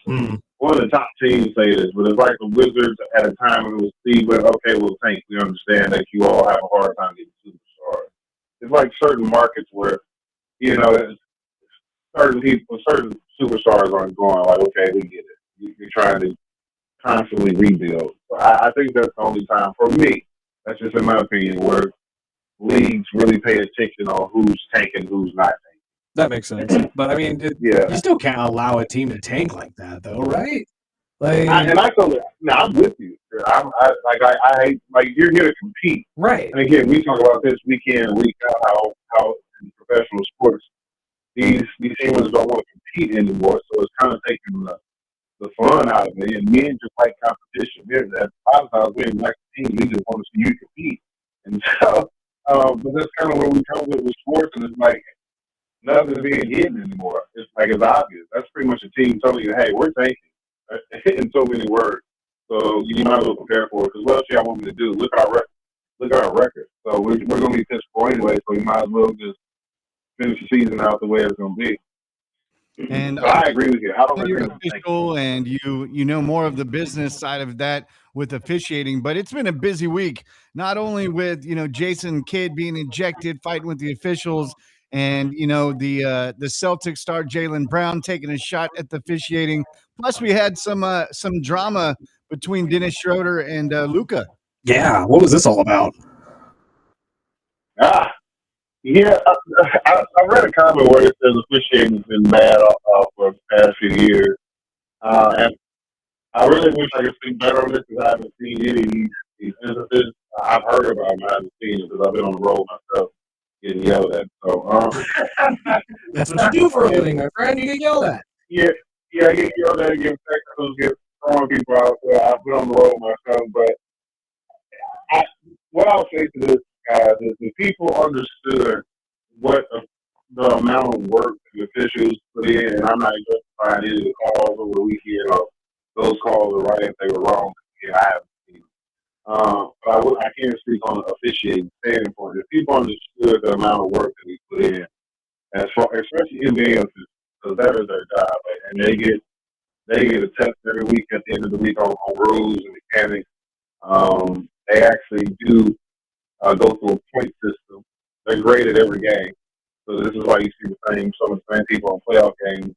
One of the top teams say this, but it's like the Wizards at a time when it was Steve went, okay, we'll tank. We understand that you all have a hard time getting superstars. It's like certain markets where, certain superstars aren't going like, okay, we get it. You're trying to constantly rebuild. So I think that's the only time for me. That's just in my opinion, where leagues really pay attention on who's tanking, who's not tanking. That makes sense. But I mean, you still can't allow a team to tank like that, though, right? I'm with you. You're here to compete, right? And again, we talk about this week in and week out how in professional sports these teams don't want to compete anymore. So it's kind of taking the fun out of it. And men just like competition. A lot of times we like the team, we just want to see you compete. And so, but that's kind of where we come with sports, and it's like nothing's being hidden anymore. It's like it's obvious. That's pretty much a team telling you, hey, we're tanking in so many words. So you might as well prepare for it. Because what else y'all want me to do? Look at our record. Look at our record. So we're going to be pissed poor anyway. So we might as well just finish the season out the way it's going to be. And I agree with you. I don't you're official, and you know more of the business side of that with officiating. But it's been a busy week, not only with Jason Kidd being ejected, fighting with the officials. and the Celtics star Jaylen Brown taking a shot at the officiating. Plus, we had some drama between Dennis Schroeder and Luka. Yeah, what was this all about? Yeah, I read a comment where it says officiating's been bad for the past few years, and I really wish I could speak better on this because I haven't seen any of these instances. I've heard about them, I haven't seen it because I've been on the road myself getting yelled at. So, That's what you do for a living, my friend. You get yelled at. yeah, I get yelled at, get technicals, get throwing people out. So I've been on the road myself, but what I'll say to this, guys, is if people understood what the amount of work the officials put in, and I'm not justifying any of the calls over the weekend or those calls are right if they were wrong. Yeah, I haven't seen them. But I can't speak on the officiating standpoint. If people understood the amount of work that we put in, especially NBA officials, because that is their job, and they get a test every week at the end of the week on rules and mechanics. They actually do go through a point system. They're graded every game. So this is why you see some of the same people on playoff games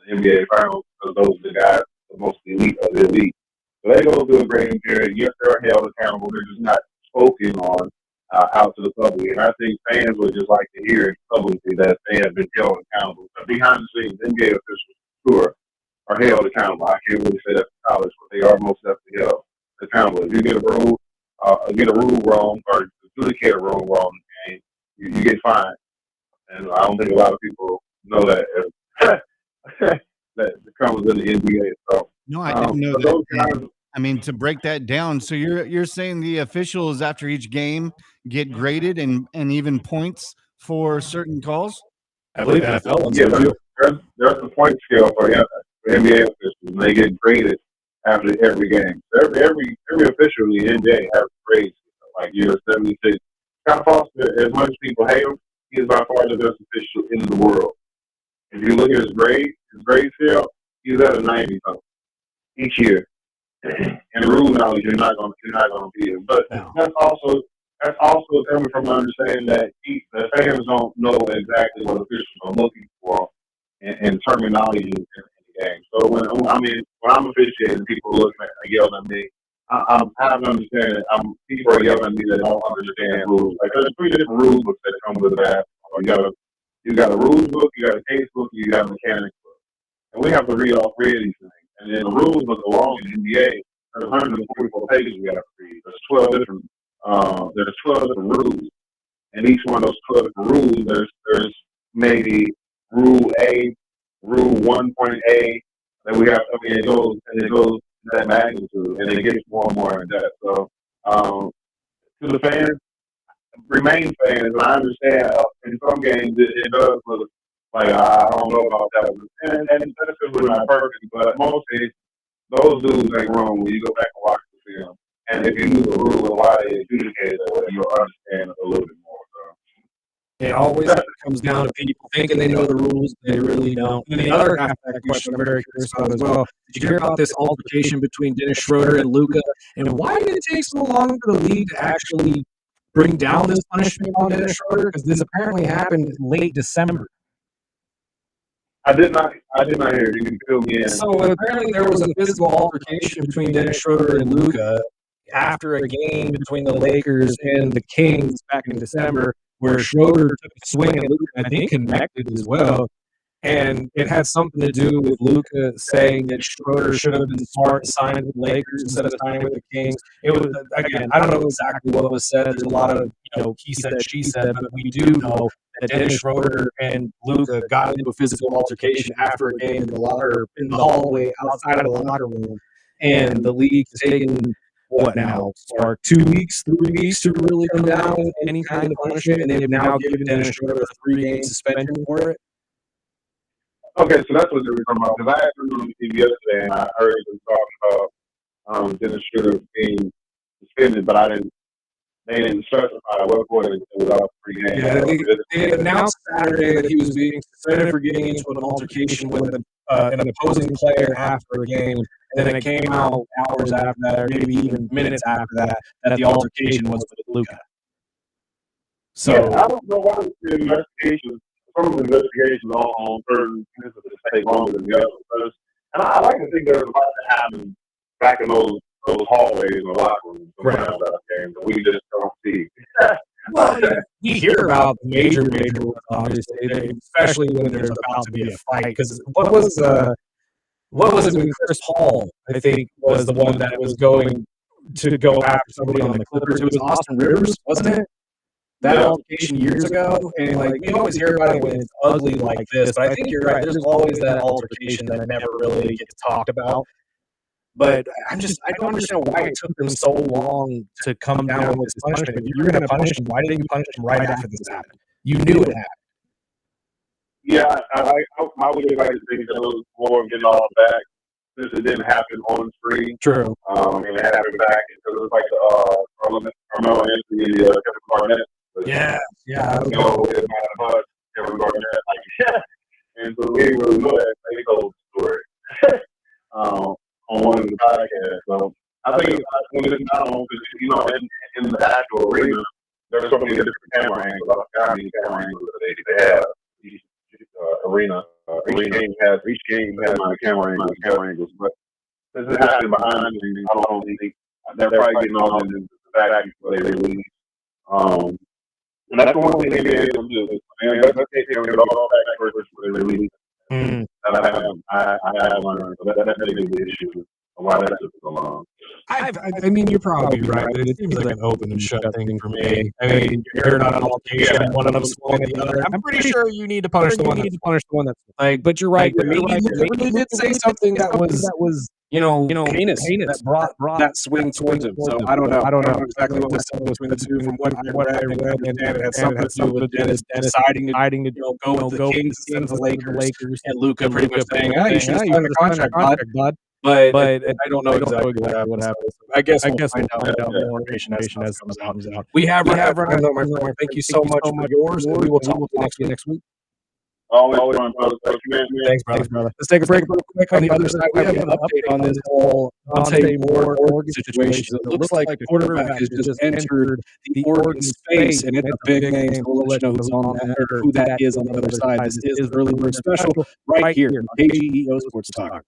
in the NBA Finals, because those are the guys, the most elite of the elite. So they go through a grading period. Yes, they're held accountable. They're just not spoken on out to the public. And I think fans would just like to hear publicly that they have been held accountable. But behind the scenes, NBA officials, sure, are held accountable. I can't really say that for college, but they are most definitely held accountable. If you get a rule wrong, or adjudicate a rule wrong in the game, you get fined. And I don't think a lot of people know that that comes in the NBA. So no, I didn't know that. I mean, to break that down, so you're saying the officials after each game get graded and even points for certain calls? I believe NFL ones. Yeah, there's a point scale for NBA officials, and they get graded after every game. So every official in the NBA has grades. Like you're 76. Scott Foster, as much as people hate him, he is by far the best official in the world. If you look at his grade scale, he's at a 90 something each year. And rule knowledge, you're not going to beat him. But that's also coming from understanding that the fans don't know exactly what officials are looking for and terminology in the game. So when I'm officiating, people look at yelling at me. I have to understand that people are yelling at me that don't understand rules. Like there's 3 different rules books that come with that. You got a rules book, you got a case book, you got a mechanics book, and we have to read all 3 of these things. And then the rules book along in the NBA, there's 144 pages we have to read. There's 12 different rules, and each one of those 12 different rules, there's maybe rule A, rule 1.A that we have. I mean, it goes to that magnitude, and it gets more and more in depth. So, to the fans, remain fans. And I understand in some games it does look like I don't know about that, and that's just not perfect. But most cases, those dudes ain't wrong when you go back and watch the film. And if you knew the rule of why they adjudicated that, you'll understand a little bit more. So. It always comes down to people thinking they know the rules, but they really don't. And the other half of that question I'm very curious about as well. Did you hear about this altercation between Dennis Schroeder and Luka? And why did it take so long for the league to actually bring down this punishment on Dennis Schroeder? Because this apparently happened in late December. I did not hear it. You can fill me in. So apparently there was a physical altercation between Dennis Schroeder and Luka after a game between the Lakers and the Kings back in December, where Schroeder took a swing at Luka, I think connected as well. And it had something to do with Luka saying that Schroeder should have been smart signing with the Lakers instead of signing with the Kings. It was, again, I don't know exactly what was said. There's a lot of, he said, she said, but we do know that Dennis Schroeder and Luka got into a physical altercation after a game in the hallway outside of the locker room. And the league has taken, what now, Spark, 2 weeks, 3 weeks to really come down with any kind of punishment, and they have now given Dennis Schroeder a 3-game suspension for it. Okay, so that's what they were talking about. Because I actually was on TV yesterday, and I heard them talking about Dennis Schroeder being suspended, but they didn't specify what quarter it was out 3 games. Yeah, they announced Saturday that he was being suspended for getting into an altercation with an opposing player after a game, and then it came out hours after that, or maybe even minutes after that, that the altercation was with Luka. So I don't know why the investigations, some of the investigations on certain instances take longer than the others. And I like to think there's a lot that happens back in those hallways or locker rooms Right. around that game that we just don't see. Well, you hear about major ones, obviously, especially when there's about to be a fight. Because what was it when Chris Paul, I think, was the one that was going to go after somebody on the Clippers? It was Austin Rivers, wasn't it? That altercation years ago, and like we always hear about it when it's ugly like this. But I think you're right. There's always that altercation that never really gets talked about. But I don't understand why it took them so long to come down with this punishment. If you were going to punish him, why didn't you punish him right after this happened? You knew it happened. Yeah, I would like to think that it was more of getting all back since it didn't happen on the screen. True. And it happened back because it was like the Carmelo Anthony, Kevin Garnett. Yeah. You know, it might have bought Kevin Garnett. Like, and so we really know that they told the story on one of the podcasts. So I think when it's not on, because, you know, in the actual arena, there's so many different camera angles. How many camera angles they have. Each arena. Each game has my camera angles. But this is happening behind the scenes. I don't think they're probably getting all in the back before they release. And that's one thing they did to do. And let's take it all back first before they release. I learned. So that's a big issue. Why that took so long. I mean, you're probably right, but it seems like an open and shut thing for me. I mean, you're not an altercation, one of them's pulling the other. I'm pretty sure you need to punish the one that's like. But you're right. But maybe they did say something that was heinous that brought that swing towards him. So I don't know exactly what was said between the two. From what I read, and it had something to do with Dennis deciding to go with the Kings instead of the Lakers, and Luka pretty much saying, "Hey, you should sign the contract, bud." But I don't know exactly what happened. I guess we'll find out more information as it comes out. We have run out of time, my friend. Thank you so much for yours, and we will talk to you next week. Always fun, brother. Thanks, brother. Let's take a break real quick. On the other side, we have an update on this whole Dante Ward situation. So it looks like the quarterback has just entered the Oregon space, and it's a big name. So we'll let you know who's on that, or who that is on the other side. This is Early Bird Special right here on KGEO Sports Talk.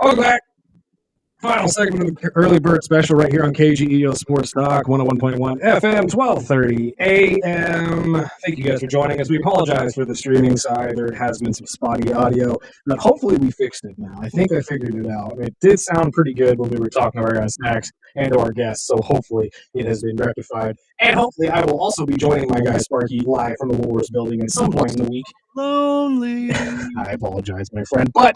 Welcome back. Final segment of the Early Bird Special right here on KGEO Sports Talk, 101.1 FM, 1230 AM. Thank you guys for joining us. We apologize for the streaming side. There has been some spotty audio, but hopefully we fixed it now. I think I figured it out. It did sound pretty good when we were talking to our guys, Max, and to our guests, so hopefully it has been rectified. And hopefully I will also be joining my guy Sparky live from the Woolworths building at some point in the week. Lonely. I apologize, my friend, but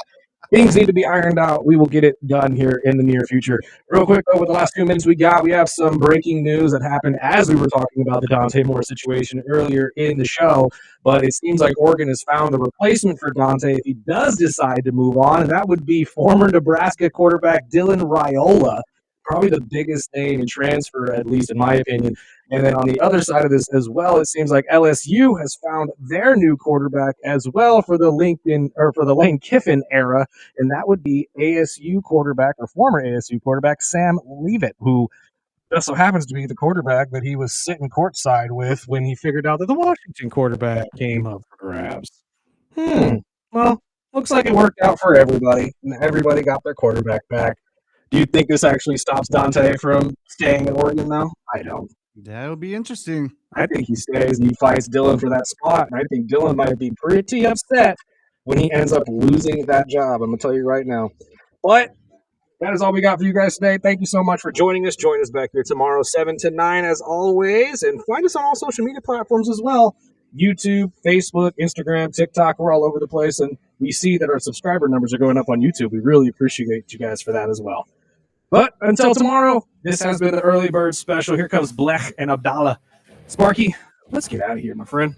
things need to be ironed out. We will get it done here in the near future. Real quick, over the last few minutes we have some breaking news that happened as we were talking about the Dante Moore situation earlier in the show. But it seems like Oregon has found a replacement for Dante if he does decide to move on, and that would be former Nebraska quarterback Dylan Raiola, probably the biggest name in transfer, at least in my opinion. And then on the other side of this as well, it seems like LSU has found their new quarterback as well for the Lane Kiffin era, and that would be ASU quarterback or former ASU quarterback Sam Leavitt, who just so happens to be the quarterback that he was sitting courtside with when he figured out that the Washington quarterback came up for grabs. Well, looks like it worked out for everybody, and everybody got their quarterback back. Do you think this actually stops Dante from staying in Oregon now? I don't. That'll be interesting. I think he stays and he fights Dylan for that spot. And I think Dylan might be pretty upset when he ends up losing that job. I'm going to tell you right now. But that is all we got for you guys today. Thank you so much for joining us. Join us back here tomorrow, 7 to 9 as always. And find us on all social media platforms as well. YouTube, Facebook, Instagram, TikTok. We're all over the place. And we see that our subscriber numbers are going up on YouTube. We really appreciate you guys for that as well. But until tomorrow, this has been the Early Bird Special. Here comes Blech and Abdallah. Sparky, let's get out of here, my friend.